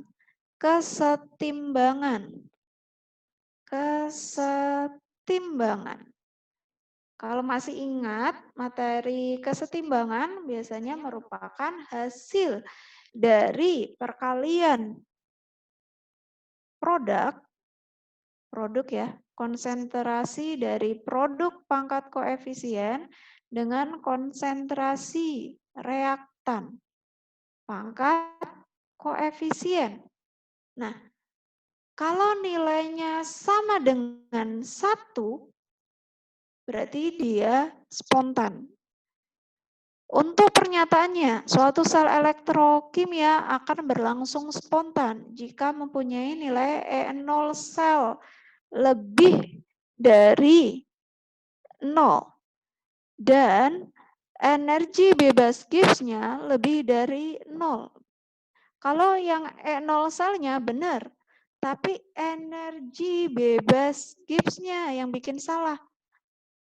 S1: kesetimbangan. Kesetimbangan. Kalau masih ingat, materi kesetimbangan biasanya merupakan hasil dari perkalian produk ya, konsentrasi dari produk pangkat koefisien dengan konsentrasi reaktan pangkat koefisien. Nah, kalau nilainya sama dengan 1, berarti dia spontan. Untuk pernyataannya, suatu sel elektrokimia akan berlangsung spontan jika mempunyai nilai E0 sel lebih dari 0 dan energi bebas Gibbs-nya lebih dari 0. Kalau yang E0 selnya benar, tapi energi bebas Gibbs-nya yang bikin salah.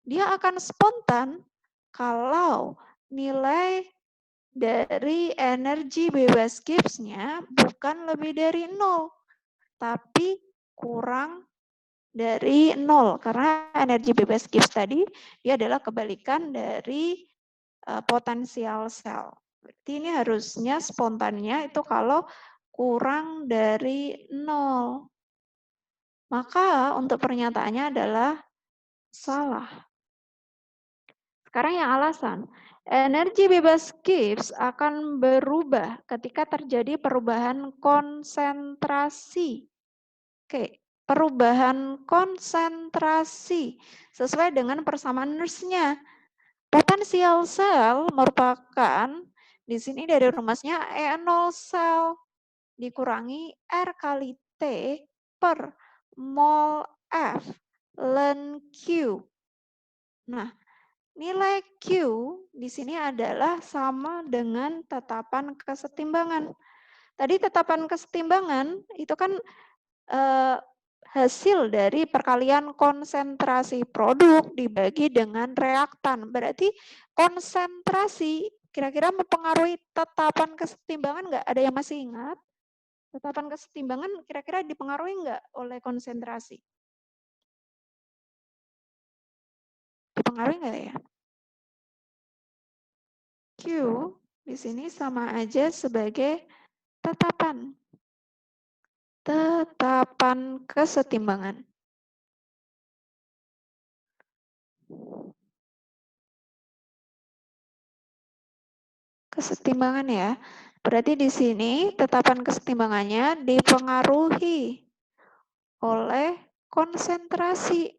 S1: Dia akan spontan kalau nilai dari energi bebas Gibbs-nya bukan lebih dari 0, tapi kurang dari 0. Karena energi bebas Gibbs tadi, dia adalah kebalikan dari potensial sel. Berarti ini harusnya spontannya itu kalau kurang dari 0. Maka untuk pernyataannya adalah salah. Sekarang yang alasan. Energi bebas Gibbs akan berubah ketika terjadi perubahan konsentrasi. Oke, perubahan konsentrasi sesuai dengan persamaan Nernst-nya. Potensial sel merupakan di sini dari rumusnya E0 sel dikurangi R kali T per mol F ln Q. Nah, nilai Q di sini adalah sama dengan tetapan kesetimbangan. Tadi tetapan kesetimbangan itu kan hasil dari perkalian konsentrasi produk dibagi dengan reaktan. Berarti konsentrasi kira-kira mempengaruhi tetapan kesetimbangan nggak? Ada yang masih ingat? Tetapan kesetimbangan kira-kira dipengaruhi nggak oleh konsentrasi? Dipengaruhi nggak ya? Q di sini sama aja sebagai tetapan. Tetapan kesetimbangan. Kesetimbangan ya. Berarti di sini tetapan kesetimbangannya dipengaruhi oleh konsentrasi.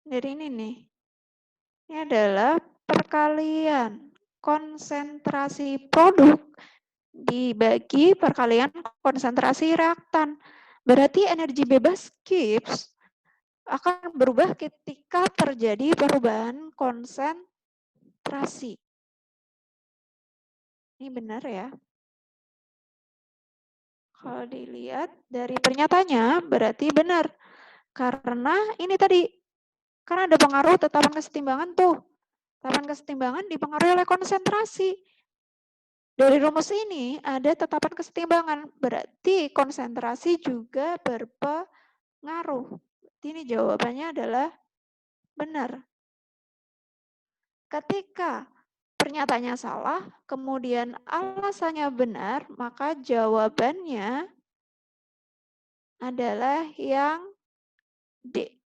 S1: Dari ini nih. Ini adalah perkalian konsentrasi produk dibagi perkalian konsentrasi reaktan. Berarti energi bebas Gibbs akan berubah ketika terjadi perubahan konsentrasi. Ini benar ya. Kalau dilihat dari pernyataannya berarti benar. Karena ini tadi, karena ada pengaruh tetapan kesetimbangan tuh. Tetapan kesetimbangan dipengaruhi oleh konsentrasi. Dari rumus ini ada tetapan kesetimbangan, berarti konsentrasi juga berpengaruh. Berarti ini jawabannya adalah benar. ketika pernyataannya salah, kemudian alasannya benar, maka jawabannya adalah yang D.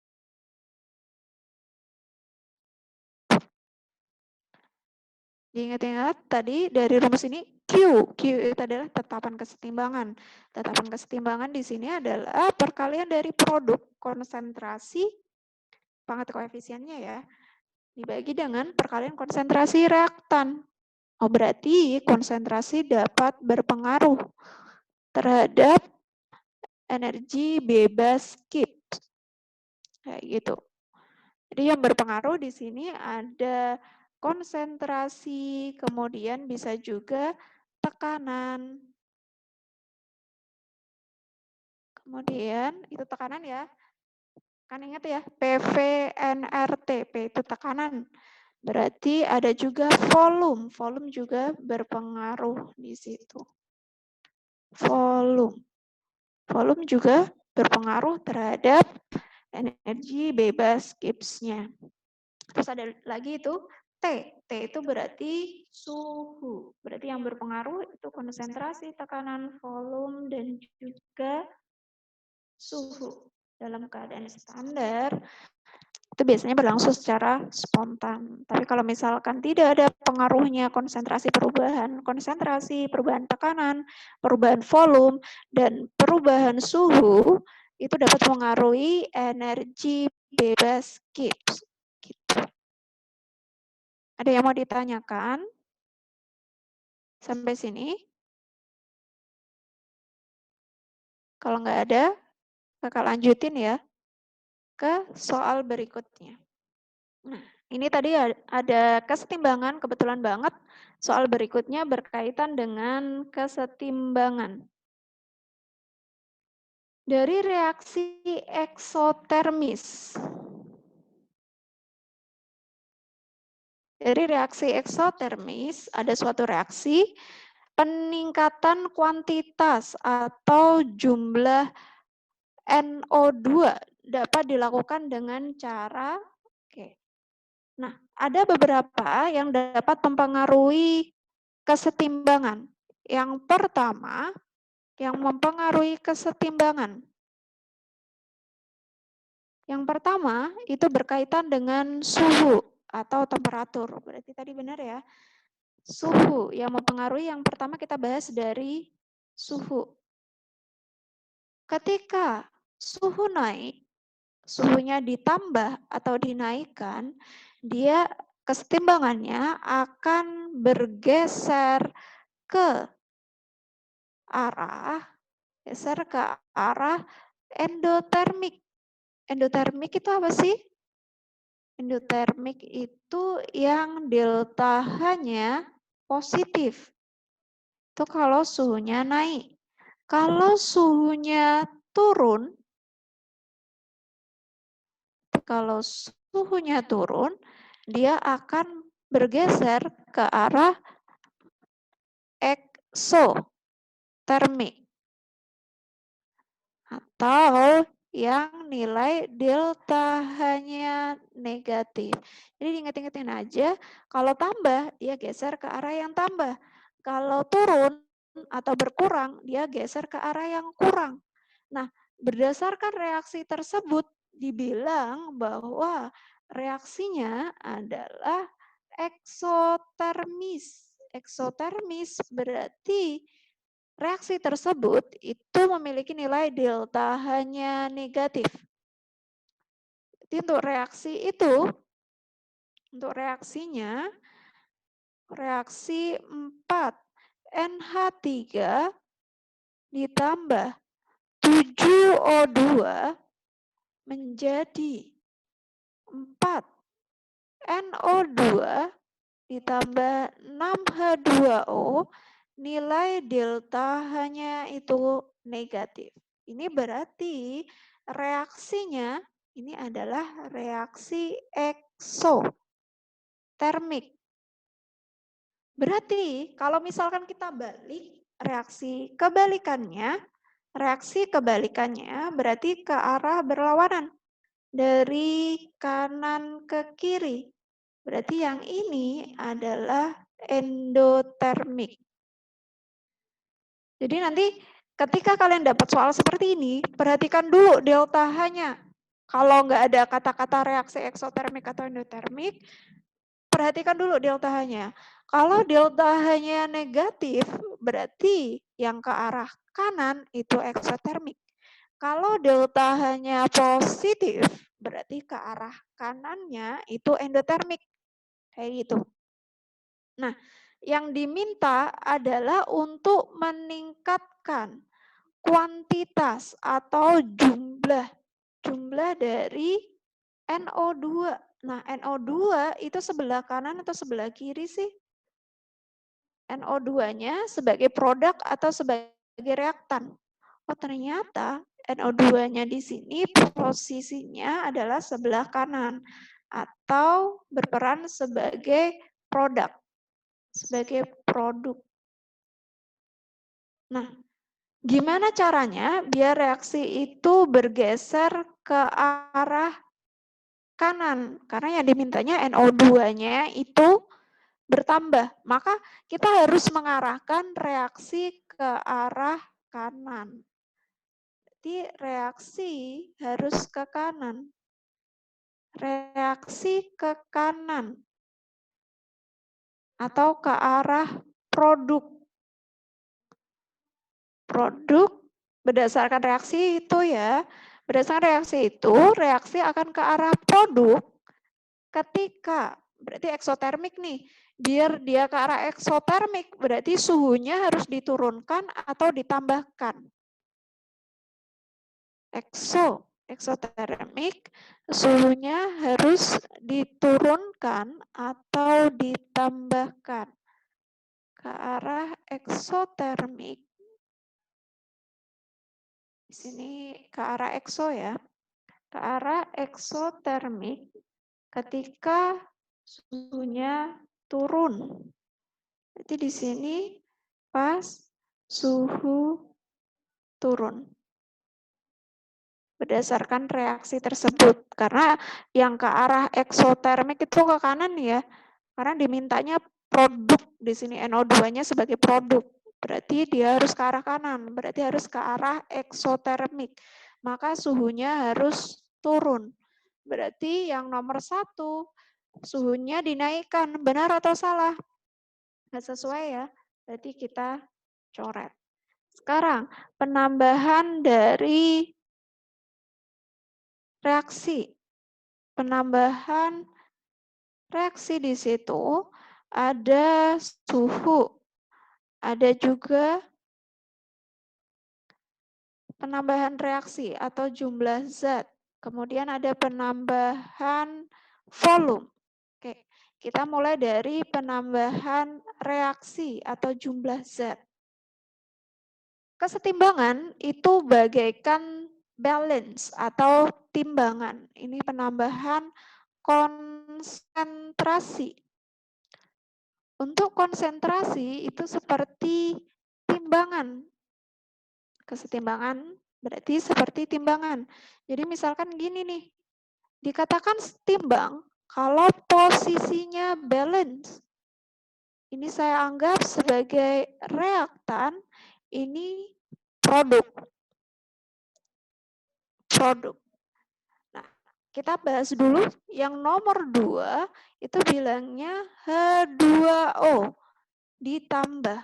S1: Diingat-ingat tadi dari rumus ini Q. Q itu adalah tetapan kesetimbangan. Tetapan kesetimbangan di sini adalah perkalian dari produk konsentrasi, pangkat koefisiennya ya, dibagi dengan perkalian konsentrasi reaktan. Oh, berarti konsentrasi dapat berpengaruh terhadap energi bebas Gibbs. Kayak gitu. Jadi yang berpengaruh di sini ada konsentrasi, kemudian bisa juga tekanan. Kemudian itu tekanan ya. Kan ingat ya, PV nRT, P itu tekanan. Berarti ada juga volume. Volume juga berpengaruh di situ. Volume. Volume juga berpengaruh terhadap energi bebas Gibbs-nya. Terus ada lagi itu T. T itu berarti suhu. Berarti yang berpengaruh itu konsentrasi, tekanan, volume, dan juga suhu. Dalam keadaan standar, itu biasanya berlangsung secara spontan. Tapi kalau misalkan tidak ada pengaruhnya konsentrasi, perubahan tekanan, perubahan volume, dan perubahan suhu, itu dapat mengaruhi energi bebas Gibbs. Gitu. Ada yang mau ditanyakan? Sampai sini? Kalau nggak ada, kakak lanjutin ya ke soal berikutnya. Nah, ini tadi ada kesetimbangan, kebetulan banget soal berikutnya berkaitan dengan kesetimbangan. Dari reaksi eksotermis. Dari reaksi eksotermis ada suatu reaksi peningkatan kuantitas atau jumlah NO2 dapat dilakukan dengan cara Nah, ada beberapa yang dapat mempengaruhi kesetimbangan. Yang pertama, yang mempengaruhi kesetimbangan. Yang pertama, itu berkaitan dengan suhu atau temperatur. Berarti tadi benar ya. Suhu yang mempengaruhi, yang pertama kita bahas dari suhu. Ketika suhu naik, suhunya ditambah atau dinaikkan, dia kesetimbangannya akan bergeser ke arah endotermik. Endotermik itu apa sih? Endotermik itu yang delta H-nya positif. Itu kalau suhunya naik. Kalau suhunya turun, dia akan bergeser ke arah eksotermik. Atau yang nilai delta H-nya negatif. Jadi diingat-ingatin aja, kalau tambah, dia geser ke arah yang tambah. Kalau turun atau berkurang, dia geser ke arah yang kurang. Nah, berdasarkan reaksi tersebut, dibilang bahwa reaksinya adalah eksotermis. Eksotermis berarti reaksi tersebut itu memiliki nilai delta H-nya negatif. Jadi untuk reaksi itu, untuk reaksinya, reaksi 4NH3 ditambah 7O2 menjadi 4NO2 ditambah 6H2O, nilai delta H-nya itu negatif. Ini berarti reaksinya ini adalah reaksi eksotermik. Berarti kalau misalkan kita balik reaksi kebalikannya berarti ke arah berlawanan dari kanan ke kiri. Berarti yang ini adalah endotermik. Jadi nanti ketika kalian dapat soal seperti ini, perhatikan dulu delta H-nya. Kalau nggak ada kata-kata reaksi eksotermik atau endotermik, perhatikan dulu delta H-nya. Kalau delta H-nya negatif, berarti yang ke arah kanan itu eksotermik. Kalau delta H-nya positif, berarti ke arah kanannya itu endotermik. Kayak gitu. Nah, yang diminta adalah untuk meningkatkan kuantitas atau jumlah dari NO2. Nah, NO2 itu sebelah kanan atau sebelah kiri sih? NO2-nya sebagai produk atau sebagai reaktan. Oh, ternyata NO2-nya di sini posisinya adalah sebelah kanan atau berperan sebagai produk. Nah, gimana caranya biar reaksi itu bergeser ke arah kanan? Karena yang dimintanya NO2-nya itu bertambah. Maka kita harus mengarahkan reaksi ke arah kanan. Jadi reaksi harus ke kanan. Reaksi ke kanan. Atau ke arah produk. Produk berdasarkan reaksi itu ya. Berdasarkan reaksi itu, reaksi akan ke arah produk ketika, berarti eksotermik nih. Biar dia ke arah eksotermik, berarti suhunya harus diturunkan atau ditambahkan. Eksotermik, suhunya harus diturunkan atau ditambahkan. Ke arah eksotermik. Di sini ke arah ekso ya. Ke arah eksotermik ketika suhunya turun. Jadi di sini pas suhu turun. Berdasarkan reaksi tersebut. Karena yang ke arah eksotermik itu ke kanan ya. Karena dimintanya produk di sini NO2-nya sebagai produk. Berarti dia harus ke arah kanan, berarti harus ke arah eksotermik. Maka suhunya harus turun. Berarti yang nomor 1, suhunya dinaikkan. Benar atau salah? Nggak sesuai ya, berarti kita coret. Sekarang, penambahan dari reaksi. Penambahan reaksi di situ ada suhu. Ada juga penambahan reaksi atau jumlah zat. Kemudian ada penambahan volume. Oke, kita mulai dari penambahan reaksi atau jumlah zat. Kesetimbangan itu bagaikan balance atau timbangan. Ini penambahan konsentrasi. Untuk konsentrasi itu seperti timbangan. Kesetimbangan berarti seperti timbangan. Jadi misalkan gini nih, dikatakan timbang kalau posisinya balance. Ini saya anggap sebagai reaktan, ini produk. Nah, kita bahas dulu yang nomor 2, itu bilangnya H2O ditambah.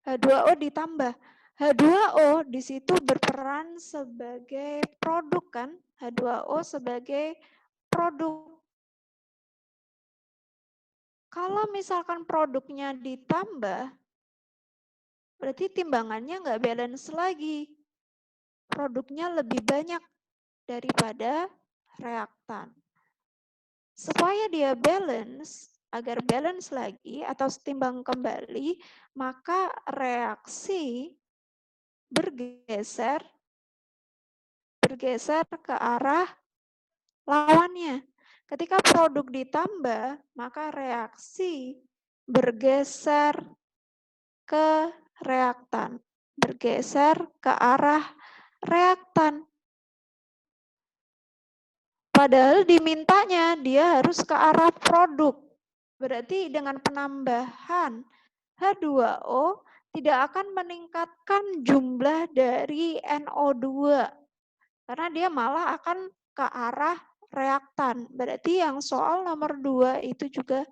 S1: H2O ditambah. H2O di situ berperan sebagai produk kan? H2O sebagai produk. Kalau misalkan produknya ditambah, berarti timbangannya nggak balance lagi. Produknya lebih banyak daripada reaktan. Supaya dia balance, agar balance lagi atau setimbang kembali, maka reaksi bergeser ke arah lawannya. Ketika produk ditambah, maka reaksi bergeser ke reaktan. Bergeser ke arah reaktan. Padahal dimintanya dia harus ke arah produk. Berarti dengan penambahan H2O tidak akan meningkatkan jumlah dari NO2. Karena dia malah akan ke arah reaktan. Berarti yang soal nomor 2 itu juga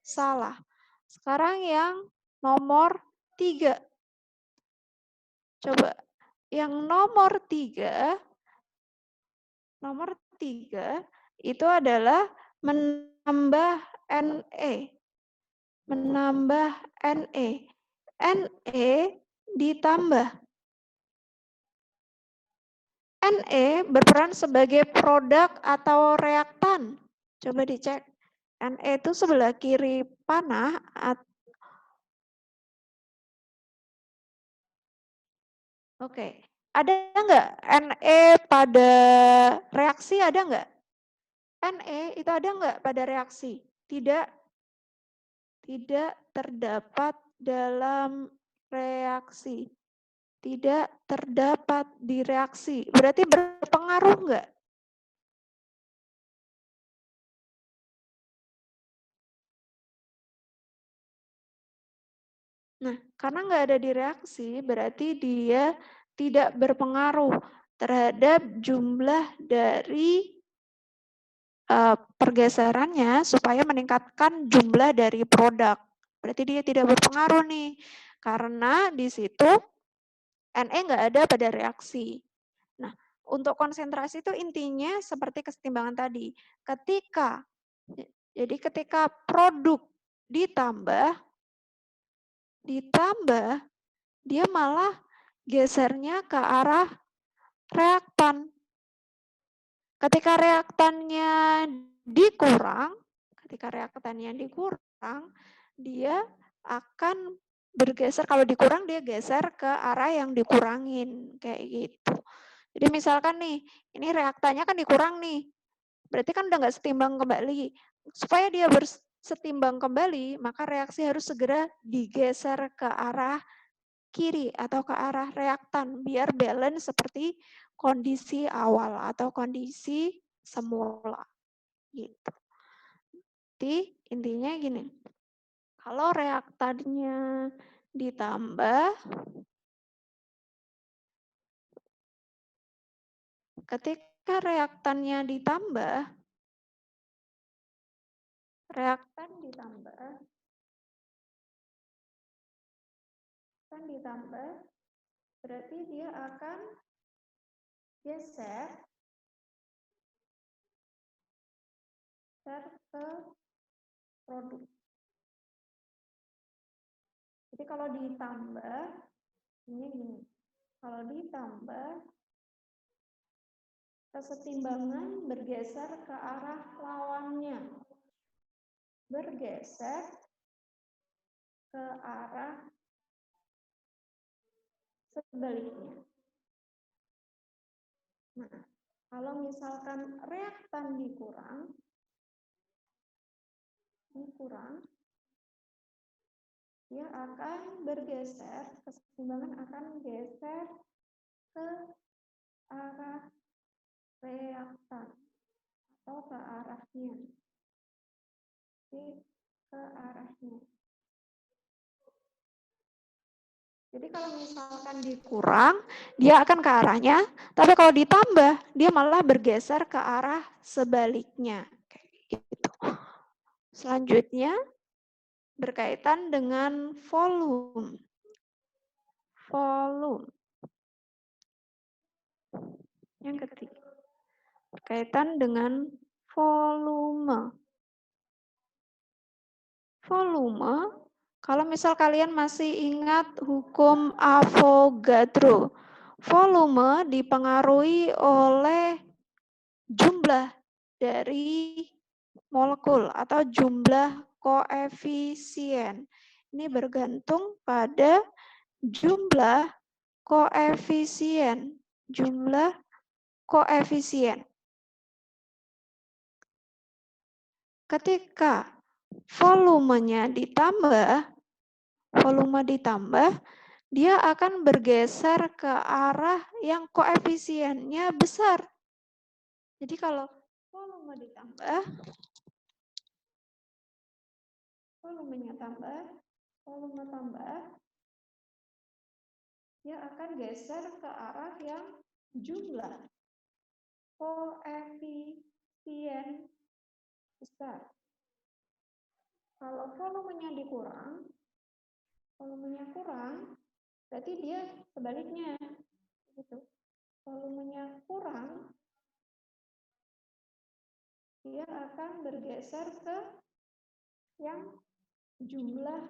S1: salah. Sekarang yang nomor 3. Coba yang nomor 3 itu adalah menambah Ne. Menambah Ne. Ne ditambah. Ne berperan sebagai produk atau reaktan. Coba dicek. Ne itu sebelah kiri panah. Oke. Ada nggak Ne pada reaksi? Ada nggak? Ne itu ada nggak pada reaksi? Tidak. Tidak terdapat dalam reaksi. Tidak terdapat di reaksi. Berarti berpengaruh nggak? Nah, karena nggak ada di reaksi, berarti dia tidak berpengaruh terhadap jumlah dari pergeserannya supaya meningkatkan jumlah dari produk. Berarti dia tidak berpengaruh nih, karena di situ Ne nggak ada pada reaksi. Nah, untuk konsentrasi itu intinya seperti kesetimbangan tadi. Ketika produk ditambah, dia malah gesernya ke arah reaktan. Ketika reaktannya dikurang, dia akan bergeser. Kalau dikurang, dia geser ke arah yang dikurangin, kayak gitu. Jadi misalkan nih, ini reaktannya kan dikurang nih, berarti kan udah nggak setimbang kembali. Supaya dia bersetimbang kembali, maka reaksi harus segera digeser ke arah kiri atau ke arah reaktan, biar balance seperti kondisi awal atau kondisi semula. Gitu. Jadi intinya gini, kalau reaktannya ditambah, ketika reaktannya ditambah, berarti dia akan geser ke produk. Jadi kalau ditambah, ini gini, kalau ditambah, kesetimbangan bergeser ke arah lawannya. Bergeser ke arah sebaliknya. Nah, kalau misalkan reaktan dikurang, dia akan bergeser, kesetimbangan akan geser ke arah reaktan atau ke arahnya. Jadi kalau misalkan dikurang, dia akan ke arahnya, tapi kalau ditambah, dia malah bergeser ke arah sebaliknya. Kayak gitu. Selanjutnya, berkaitan dengan volume. Yang ketiga, berkaitan dengan volume. Kalau misal kalian masih ingat hukum Avogadro, volume dipengaruhi oleh jumlah dari molekul atau jumlah koefisien. Ini bergantung pada jumlah koefisien. Ketika volumenya ditambah, dia akan bergeser ke arah yang koefisiennya besar. Jadi kalau volume volume ditambah, volumenya tambah, volume tambah, dia akan geser ke arah yang jumlah koefisien besar. Kalau volumenya kurang, berarti dia sebaliknya. Gitu. Volumenya kurang, dia akan bergeser ke yang jumlah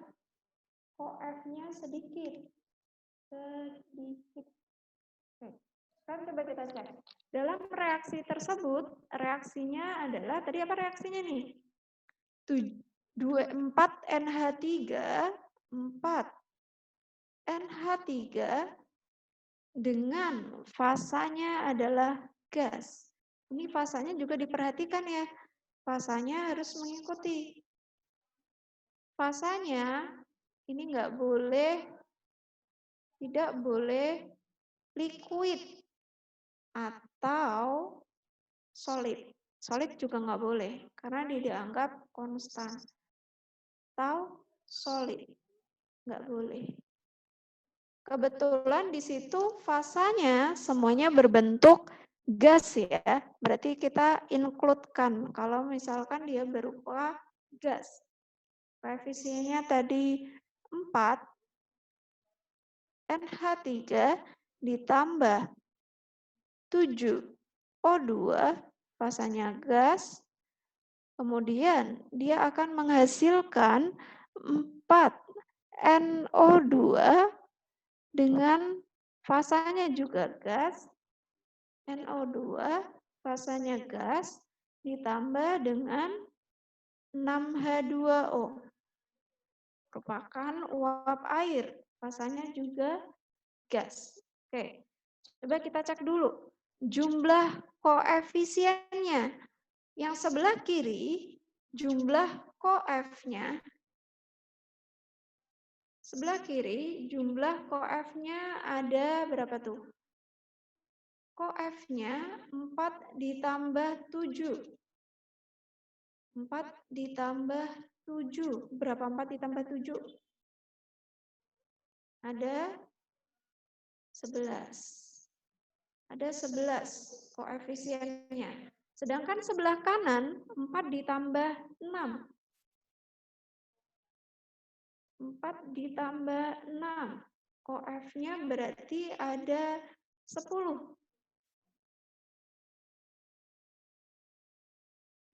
S1: koef-nya sedikit. Oke. Sekarang coba kita cek. Dalam reaksi tersebut, reaksinya adalah, tadi apa reaksinya nih? 4NH3, 4NH3 dengan fasanya adalah gas. Ini fasanya juga diperhatikan ya. Fasanya harus mengikuti. Fasanya ini tidak boleh liquid atau solid. Solid juga nggak boleh, karena dia dianggap konstan. Atau solid, nggak boleh. Kebetulan di situ fasanya semuanya berbentuk gas ya. Berarti kita include-kan kalau misalkan dia berupa gas. Koefisiennya tadi 4, NH3 ditambah 7O2, fasanya gas. Kemudian dia akan menghasilkan 4NO2 dengan fasanya juga gas, NO2 fasanya gas, ditambah dengan 6H2O, merupakan uap air, fasanya juga gas. Oke, coba kita cek dulu jumlah koefisiennya. Yang sebelah kiri, jumlah koefnya, sebelah kiri jumlah koefnya ada berapa tuh? Koefnya 4 ditambah 7. 4 ditambah 7. Berapa 4 ditambah 7? Ada 11. Ada 11 koefisiennya. Sedangkan sebelah kanan 4 ditambah 6. 4 ditambah 6. Koefnya berarti ada 10.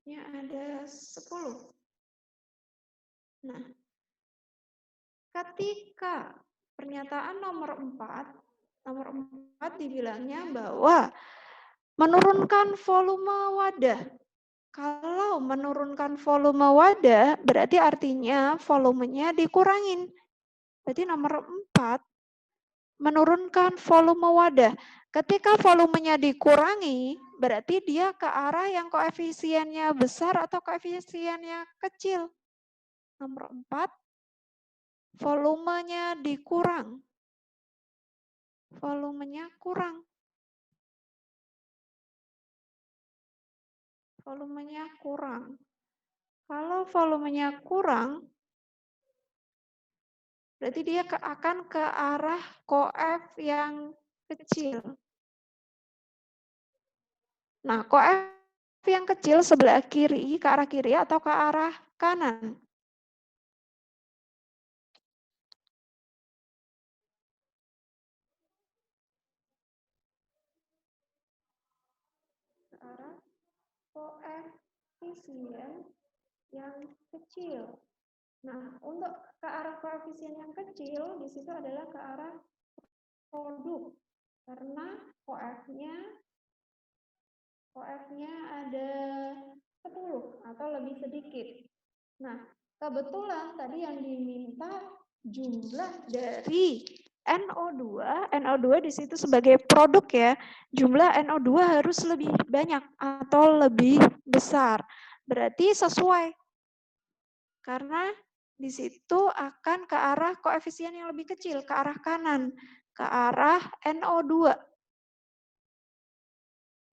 S1: Ya, ada 10. Nah, ketika pernyataan nomor 4 dibilangnya bahwa menurunkan volume wadah. Kalau menurunkan volume wadah, berarti artinya volumenya dikurangin. Berarti nomor 4, menurunkan volume wadah. Ketika volumenya dikurangi, berarti dia ke arah yang koefisiennya besar atau koefisiennya kecil. Nomor 4, volumenya dikurang. Volumenya kurang. Volumenya kurang. Kalau volumenya kurang, berarti dia akan ke arah koef yang kecil. Nah, koef yang kecil sebelah kiri, ke arah kiri atau ke arah kanan? Ke arah koefisien yang kecil. Nah, untuk ke arah koefisien yang kecil, di situ adalah ke arah produk. Karena koefnya ada 10 atau lebih sedikit. Nah, kebetulan tadi yang diminta jumlah dari NO2, NO2 di situ sebagai produk ya, jumlah NO2 harus lebih banyak atau lebih besar. Berarti sesuai. Karena di situ akan ke arah koefisien yang lebih kecil, ke arah kanan, ke arah NO2.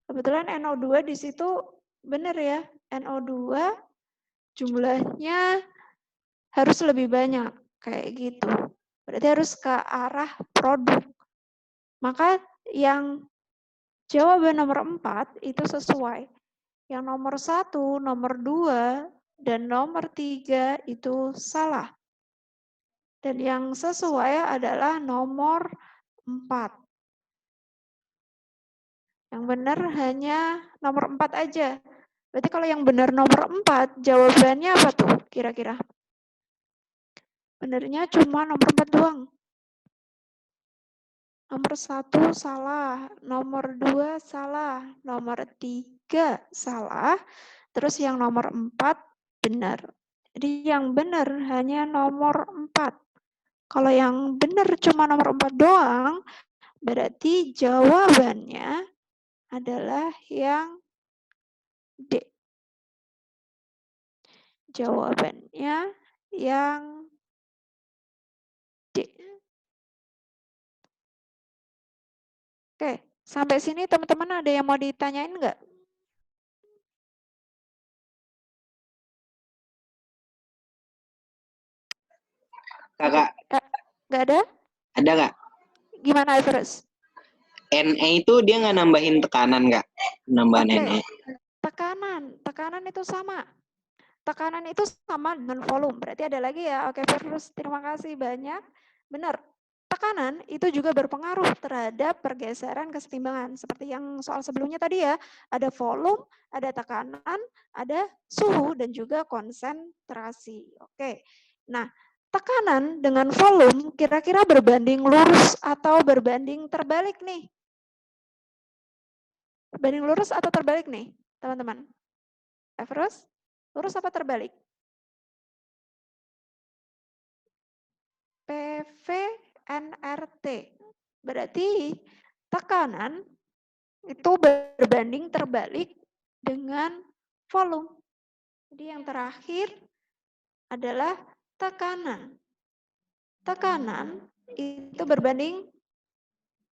S1: Kebetulan NO2 di situ Benar ya, NO2 jumlahnya harus lebih banyak, kayak gitu. Berarti harus ke arah produk. Maka yang jawaban nomor 4 itu sesuai. Yang nomor 1, nomor 2, dan nomor 3 itu salah. Dan yang sesuai adalah nomor 4. Yang benar hanya nomor 4 aja. Berarti kalau yang benar nomor 4, jawabannya apa tuh kira-kira? Benernya cuma nomor 4 doang. Nomor 1 salah, nomor 2 salah, nomor 3 salah, terus yang nomor 4 benar. Jadi yang benar hanya nomor 4. Kalau yang benar cuma nomor 4 doang, berarti jawabannya adalah yang D. Jawabannya yang D. Oke, sampai sini teman-teman ada yang mau ditanyain nggak?
S4: Kakak,
S1: Nggak ada?
S4: ada nggak?
S1: Gimana terus?
S4: NE itu dia nggak nambahin tekanan nggak? Nambahan
S1: Oke.
S4: NE.
S1: Tekanan itu sama. Tekanan itu sama dengan volume. Berarti ada lagi ya. Oke, terus terima kasih banyak. Benar. Tekanan itu juga berpengaruh terhadap pergeseran kesetimbangan. Seperti yang soal sebelumnya tadi ya. Ada volume, ada tekanan, ada suhu, dan juga konsentrasi. Oke. Nah, tekanan dengan volume kira-kira berbanding lurus atau berbanding terbalik nih? Berbanding lurus atau terbalik nih, teman-teman? Everus? Lurus apa terbalik? PV NRT. Berarti tekanan itu berbanding terbalik dengan volume. Jadi yang terakhir adalah tekanan. Tekanan itu berbanding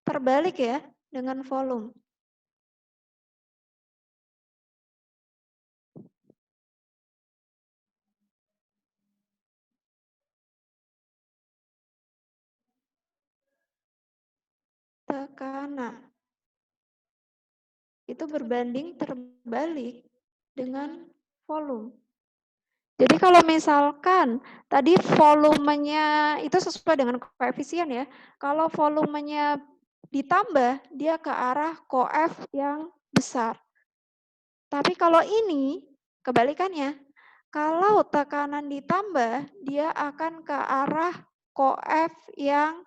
S1: terbalik ya dengan volume. Tekanan itu berbanding terbalik dengan volume. Jadi kalau misalkan tadi volumenya itu sesuai dengan koefisien ya. Kalau volumenya ditambah, dia ke arah koef yang besar. Tapi kalau ini kebalikannya. Kalau tekanan ditambah, dia akan ke arah koef yang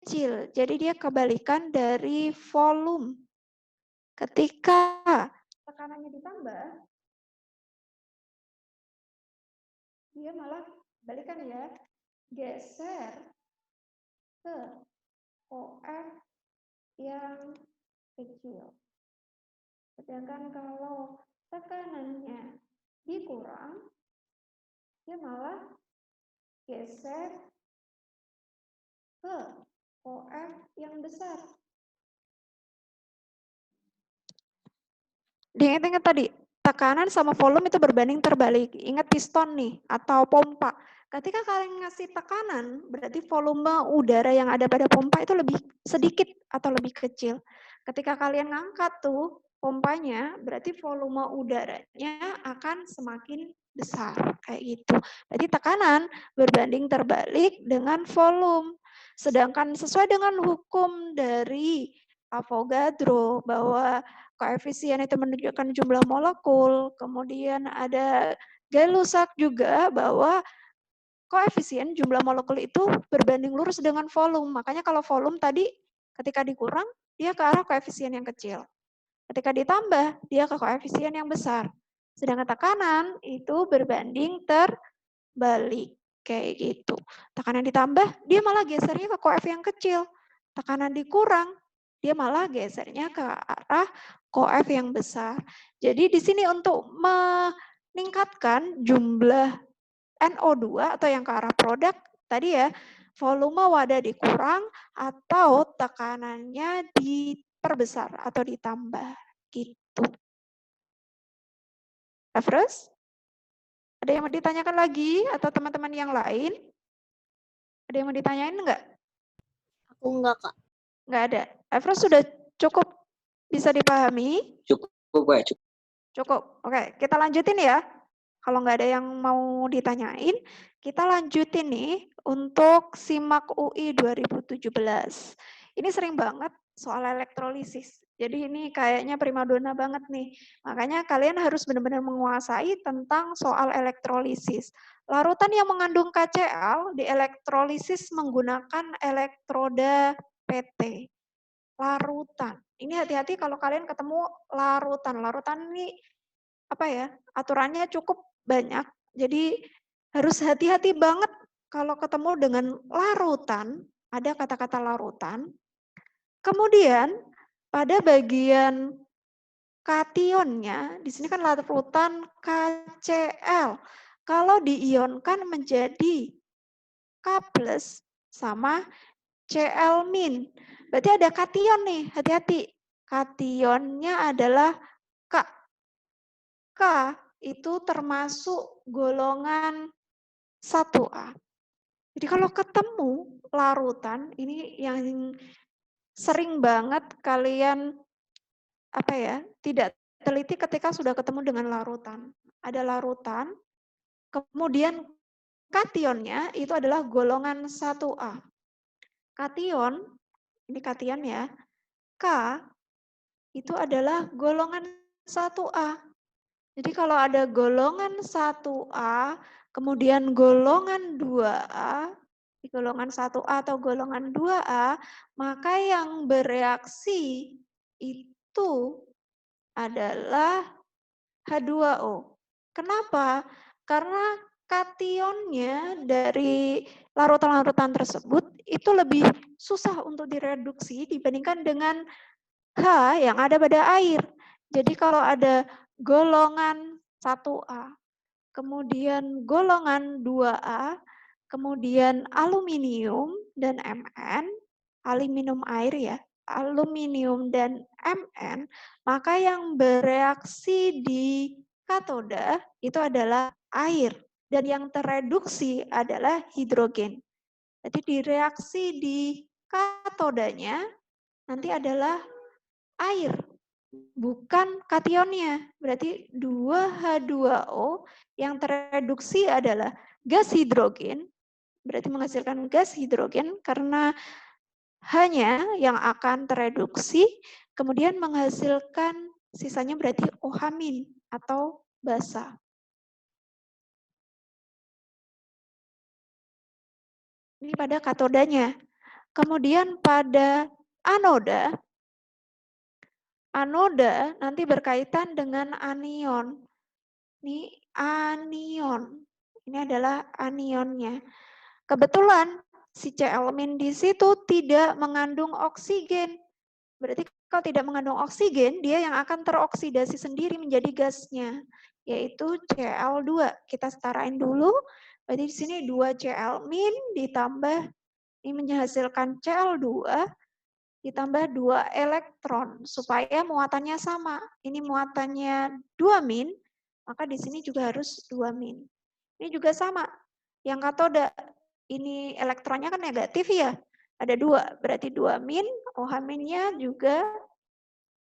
S1: kecil. Jadi dia kebalikan dari volume. Ketika tekanannya ditambah, dia malah balikan ya, geser ke OF yang kecil. Sedangkan kalau tekanannya dikurang, dia malah geser ke OF yang besar. Diingat-ingat tadi, tekanan sama volume itu berbanding terbalik. Ingat piston nih, atau pompa. Ketika kalian ngasih tekanan, berarti volume udara yang ada pada pompa itu lebih sedikit atau lebih kecil. Ketika kalian ngangkat tuh pompanya, berarti volume udaranya akan semakin besar. Kayak gitu. Berarti tekanan berbanding terbalik dengan volume. Sedangkan sesuai dengan hukum dari Avogadro, bahwa koefisien itu menunjukkan jumlah molekul, kemudian ada Gay-Lussac juga bahwa koefisien jumlah molekul itu berbanding lurus dengan volume. Makanya kalau volume tadi ketika dikurang, dia ke arah koefisien yang kecil. Ketika ditambah, dia ke koefisien yang besar. Sedangkan tekanan itu berbanding terbalik. Kayak gitu. Tekanan ditambah, dia malah gesernya ke koef yang kecil. Tekanan dikurang, dia malah gesernya ke arah koef yang besar. Jadi di sini untuk meningkatkan jumlah NO2 atau yang ke arah produk tadi ya, volume wadah dikurang atau tekanannya diperbesar atau ditambah gitu. Efrus? Ada yang mau ditanyakan lagi atau teman-teman yang lain? Ada yang mau ditanyain enggak?
S2: Aku enggak, Kak.
S1: Enggak ada. Efrus sudah cukup bisa dipahami?
S4: Cukup, Kak. Cukup.
S1: Cukup. Oke, kita lanjutin ya. Kalau nggak ada yang mau ditanyain, kita lanjutin nih untuk SIMAK UI 2017. Ini sering banget soal elektrolisis. Jadi ini kayaknya primadona banget nih. Makanya kalian harus benar-benar menguasai tentang soal elektrolisis. Larutan yang mengandung KCl di elektrolisis menggunakan elektroda PT. Larutan. Ini hati-hati kalau kalian ketemu larutan. Larutan ini apa ya? Aturannya cukup banyak. Jadi harus hati-hati banget kalau ketemu dengan larutan, ada kata-kata larutan. Kemudian pada bagian kationnya, di sini kan larutan KCl. Kalau diionkan menjadi K+ sama Cl-. Berarti ada kation nih, hati-hati. Kationnya adalah K. K itu termasuk golongan 1A. Jadi kalau ketemu larutan, ini yang sering banget kalian tidak teliti ketika sudah ketemu dengan larutan. Ada larutan, kemudian kationnya itu adalah golongan 1A. Kation, ini kation ya, K itu adalah golongan 1A. Jadi kalau ada golongan 1A, kemudian golongan 2A, golongan 1A atau golongan 2A, maka yang bereaksi itu adalah H2O. Kenapa? Karena kationnya dari larutan-larutan tersebut itu lebih susah untuk direduksi dibandingkan dengan H yang ada pada air. Jadi kalau ada golongan 1A, kemudian golongan 2A, kemudian aluminium dan Mn, aluminium air ya, aluminium dan Mn, maka yang bereaksi di katoda itu adalah air dan yang tereduksi adalah hidrogen. Jadi di reaksi di katodanya nanti adalah air, bukan kationnya. Berarti 2H2O yang tereduksi adalah gas hidrogen, berarti menghasilkan gas hidrogen karena hanya yang akan tereduksi, kemudian menghasilkan sisanya berarti OH- atau basa. Ini pada katodanya. Kemudian pada anoda, anoda nanti berkaitan dengan anion. Ini anion. Ini adalah anionnya. Kebetulan si Cl- di situ tidak mengandung oksigen. Berarti kalau tidak mengandung oksigen, dia yang akan teroksidasi sendiri menjadi gasnya, yaitu Cl2. Kita setarain dulu. Berarti di sini 2 Cl- ditambah ini menghasilkan Cl2 ditambah 2 elektron supaya muatannya sama. Ini muatannya 2-, maka di sini juga harus 2-. Ini juga sama. Yang katoda, ini elektronnya kan negatif ya. Ada 2, berarti 2-, OH-nya juga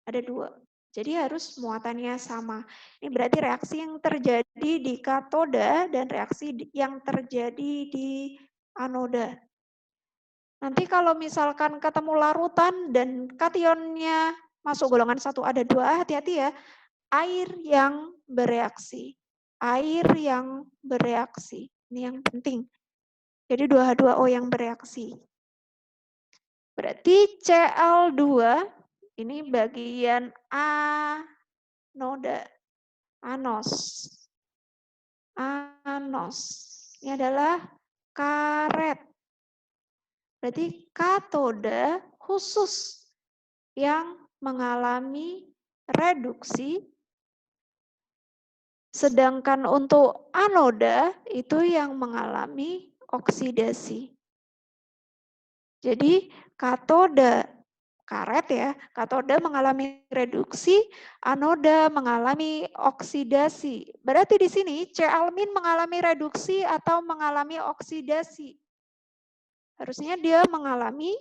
S1: ada 2. Jadi harus muatannya sama. Ini berarti reaksi yang terjadi di katoda dan reaksi yang terjadi di anoda. Nanti kalau misalkan ketemu larutan dan kationnya masuk golongan 1 ada 2, hati-hati ya. Air yang bereaksi. Air yang bereaksi. Ini yang penting. Jadi 2H2O yang bereaksi. Berarti Cl2 ini bagian anoda. Anos. Anos. Ini adalah karet. Berarti katoda khusus yang mengalami reduksi, sedangkan untuk anoda itu yang mengalami oksidasi. Jadi katoda karet ya, katoda mengalami reduksi, anoda mengalami oksidasi. Berarti di sini Cl- mengalami reduksi atau mengalami oksidasi. Harusnya dia mengalami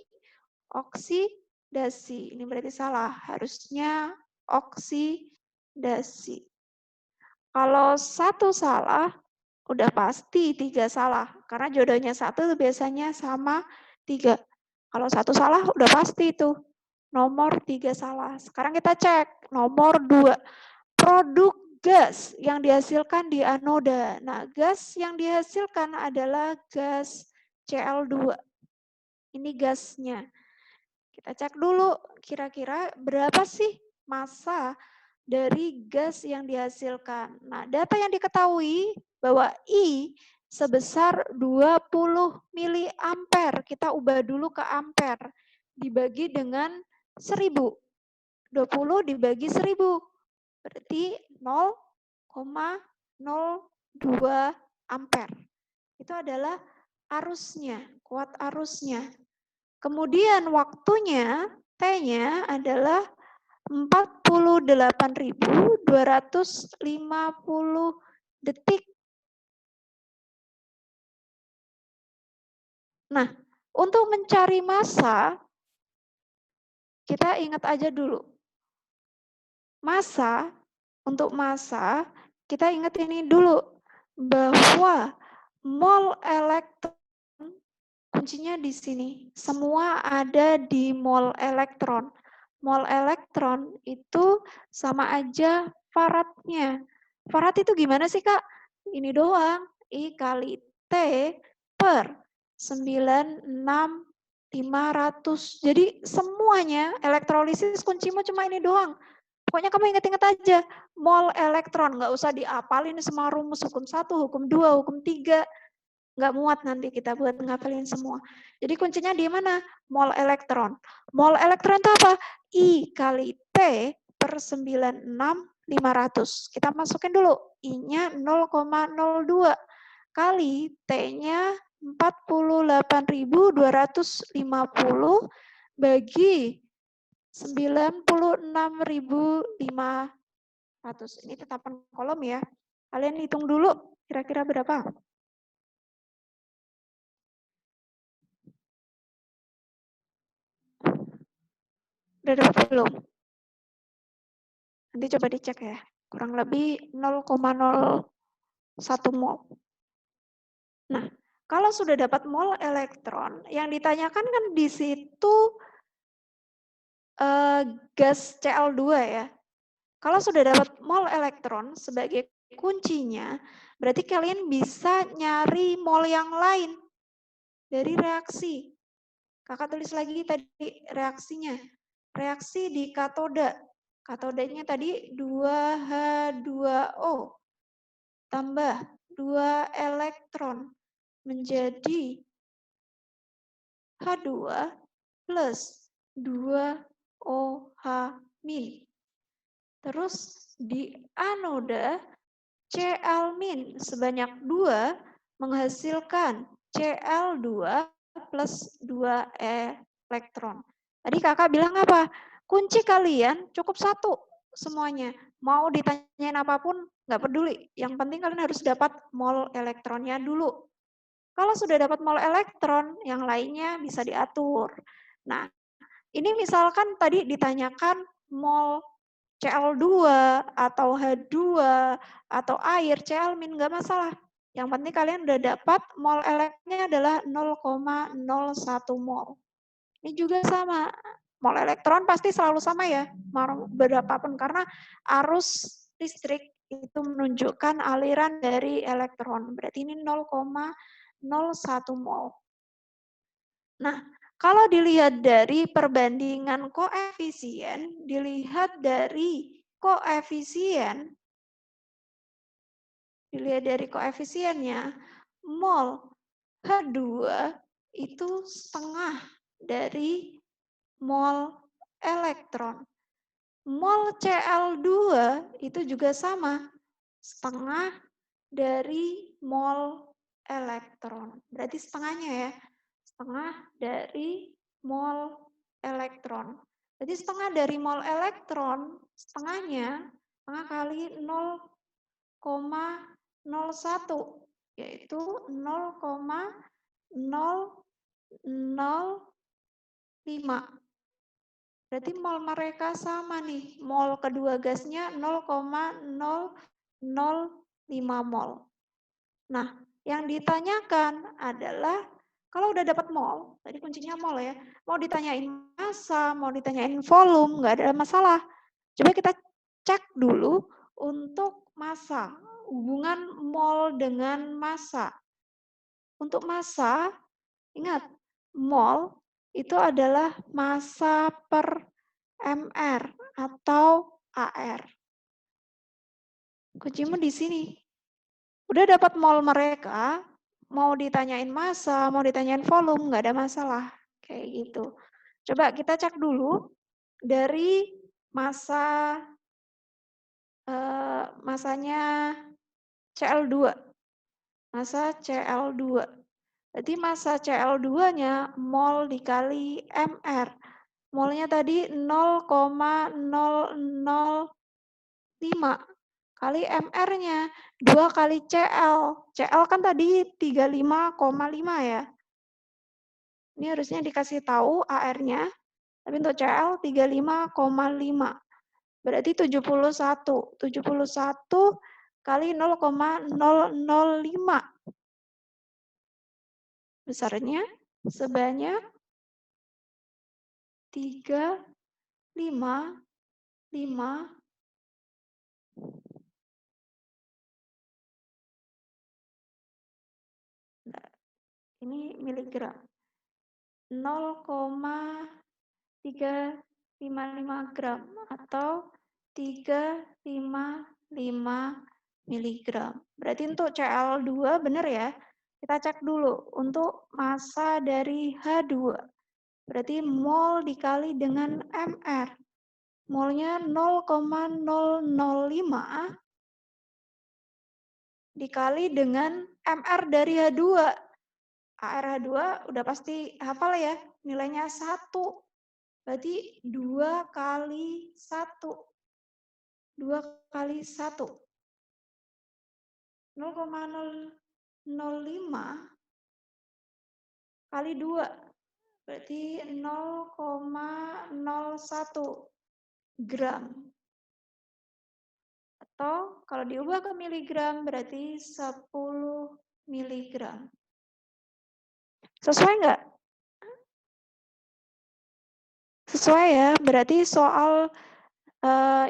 S1: oksidasi. Ini berarti salah. Harusnya oksidasi. Kalau satu salah, udah pasti 3 salah. Karena jodohnya 1 biasanya sama 3. Kalau 1 salah, udah pasti itu. Nomor 3 salah. Sekarang kita cek. Nomor 2. Produk gas yang dihasilkan di anoda. Nah, gas yang dihasilkan adalah gas Cl2. Ini gasnya. Kita cek dulu kira-kira berapa sih massa dari gas yang dihasilkan. Nah, data yang diketahui bahwa I sebesar 20 miliampere. Kita ubah dulu ke ampere. Dibagi dengan 1000. 20 dibagi 1000. Berarti 0,02 ampere. Itu adalah arusnya, kuat arusnya. Kemudian waktunya, T-nya adalah 48.250 detik. Nah, untuk mencari massa, kita ingat aja dulu. Massa, untuk massa, kita ingat ini dulu, bahwa mol elektron, kuncinya di sini. Semua ada di mol elektron. Mol elektron itu sama aja faradnya. Farad itu gimana sih, Kak? Ini doang. I kali T per 96.500. Jadi semuanya elektrolisis kuncimu cuma ini doang. Pokoknya kamu ingat-ingat aja. Mol elektron. Nggak usah diapalin semua rumus hukum 1, hukum 2, hukum 3. Nggak muat nanti kita buat ngapalin semua. Jadi kuncinya di mana? Mol elektron. Mol elektron itu apa? I kali T per 96.500. Kita masukin dulu. I-nya 0,02 kali T-nya 48.250 bagi 96.500. Ini tetapan kolom ya. Kalian hitung dulu kira-kira berapa? Udah dapat belum? Nanti coba dicek ya. Kurang lebih 0,01 mol. Nah, kalau sudah dapat mol elektron, yang ditanyakan kan di situ gas Cl2 ya. Kalau sudah dapat mol elektron sebagai kuncinya, berarti kalian bisa nyari mol yang lain dari reaksi. Kakak tulis lagi tadi reaksinya. Reaksi di katoda. Katodanya tadi 2H2O tambah 2 elektron menjadi H2 plus 2OH-. Terus di anoda Cl- sebanyak 2 menghasilkan Cl2 plus 2 elektron. Tadi kakak bilang apa? Kunci kalian cukup 1 semuanya. Mau ditanyain apapun, nggak peduli. Yang penting kalian harus dapat mol elektronnya dulu. Kalau sudah dapat mol elektron, yang lainnya bisa diatur. Nah, ini misalkan tadi ditanyakan mol Cl2 atau H2 atau air Cl- nggak masalah. Yang penting kalian udah dapat mol eleknya adalah 0,01 mol. Ini juga sama. Mol elektron pasti selalu sama ya, berapapun karena arus listrik itu menunjukkan aliran dari elektron. Berarti ini 0,01 mol. Nah, kalau dilihat dari perbandingan koefisien, dilihat dari koefisiennya, mol H2 itu setengah dari mol elektron. Mol Cl2 itu juga sama, setengah dari mol elektron. Berarti setengahnya ya, setengah dari mol elektron. Jadi setengah dari mol elektron, setengahnya, setengah kali 0,01, yaitu 0,005. Berarti mol mereka sama nih, mol kedua gasnya 0,005 mol. Nah, yang ditanyakan adalah, kalau udah dapat mol, tadi kuncinya mol ya, mau ditanyain massa, mau ditanyain volume, nggak ada masalah. Coba kita cek dulu untuk massa, hubungan mol dengan massa. Untuk massa, ingat, mol itu adalah massa per mR atau AR. Kuncimu di sini. Udah dapat mol mereka, mau ditanyain massa, mau ditanyain volume, nggak ada masalah. Kayak gitu. Coba kita cek dulu dari massa, massanya Cl2. Massa Cl2. Berarti massa Cl2-nya mol dikali mR. Molnya tadi 0,005 kali mR-nya 2 kali Cl. Cl kan tadi 35,5 ya. Ini harusnya dikasih tahu AR-nya, tapi untuk Cl 35,5. Berarti 71. 71 kali 0,005. Besarnya sebanyak 355. Nah, ini miligram. 0,355 gram atau 355 miligram. Berarti untuk Cl2 benar ya? Kita cek dulu untuk massa dari H2. Berarti mol dikali dengan mR. Molnya 0,005 dikali dengan mR dari H2. ARH2 udah pasti hafal ya, nilainya 1. Berarti 2 kali 1. 2 kali 1. 0,005 kali 2. Berarti 0,01 gram. Atau kalau diubah ke miligram berarti 10 miligram. Sesuai nggak? Sesuai ya, berarti soal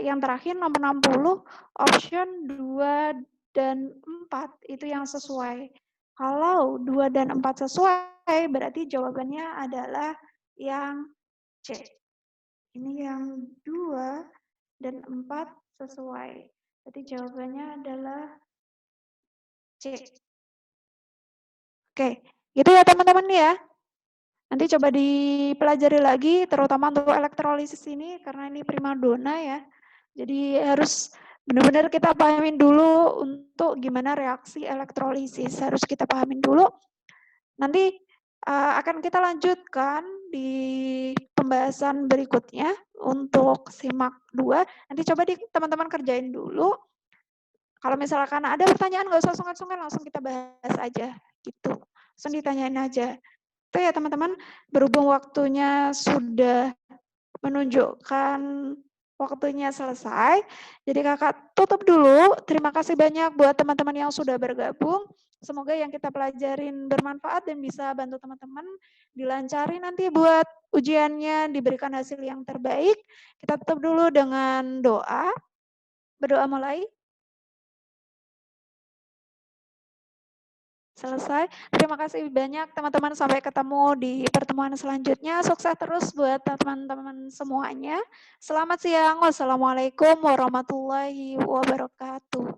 S1: yang terakhir nomor 60, option 2 dan 4 itu yang sesuai. Kalau 2 dan 4 sesuai, berarti jawabannya adalah yang C. Ini yang 2 dan 4 sesuai. Berarti jawabannya adalah C. Oke, gitu ya teman-teman ya. Nanti coba dipelajari lagi, terutama untuk elektrolisis ini, karena ini primadona ya. Jadi harus benar-benar kita pahamin dulu untuk gimana reaksi elektrolisis. Harus kita pahamin dulu. Nanti akan kita lanjutkan di pembahasan berikutnya untuk SIMAK 2. Nanti coba teman-teman kerjain dulu. Kalau misalkan ada pertanyaan, nggak usah sungkan-sungkan, langsung kita bahas aja. Gitu. Langsung ditanyain aja. Itu ya teman-teman, berhubung waktunya sudah menunjukkan waktunya selesai, jadi kakak tutup dulu. Terima kasih banyak buat teman-teman yang sudah bergabung. Semoga yang kita pelajarin bermanfaat dan bisa bantu teman-teman dilancari nanti buat ujiannya, diberikan hasil yang terbaik. Kita tutup dulu dengan doa. Berdoa mulai. Selesai. Terima kasih banyak teman-teman. Sampai ketemu di pertemuan selanjutnya. Sukses terus buat teman-teman semuanya. Selamat siang. Wassalamualaikum warahmatullahi wabarakatuh.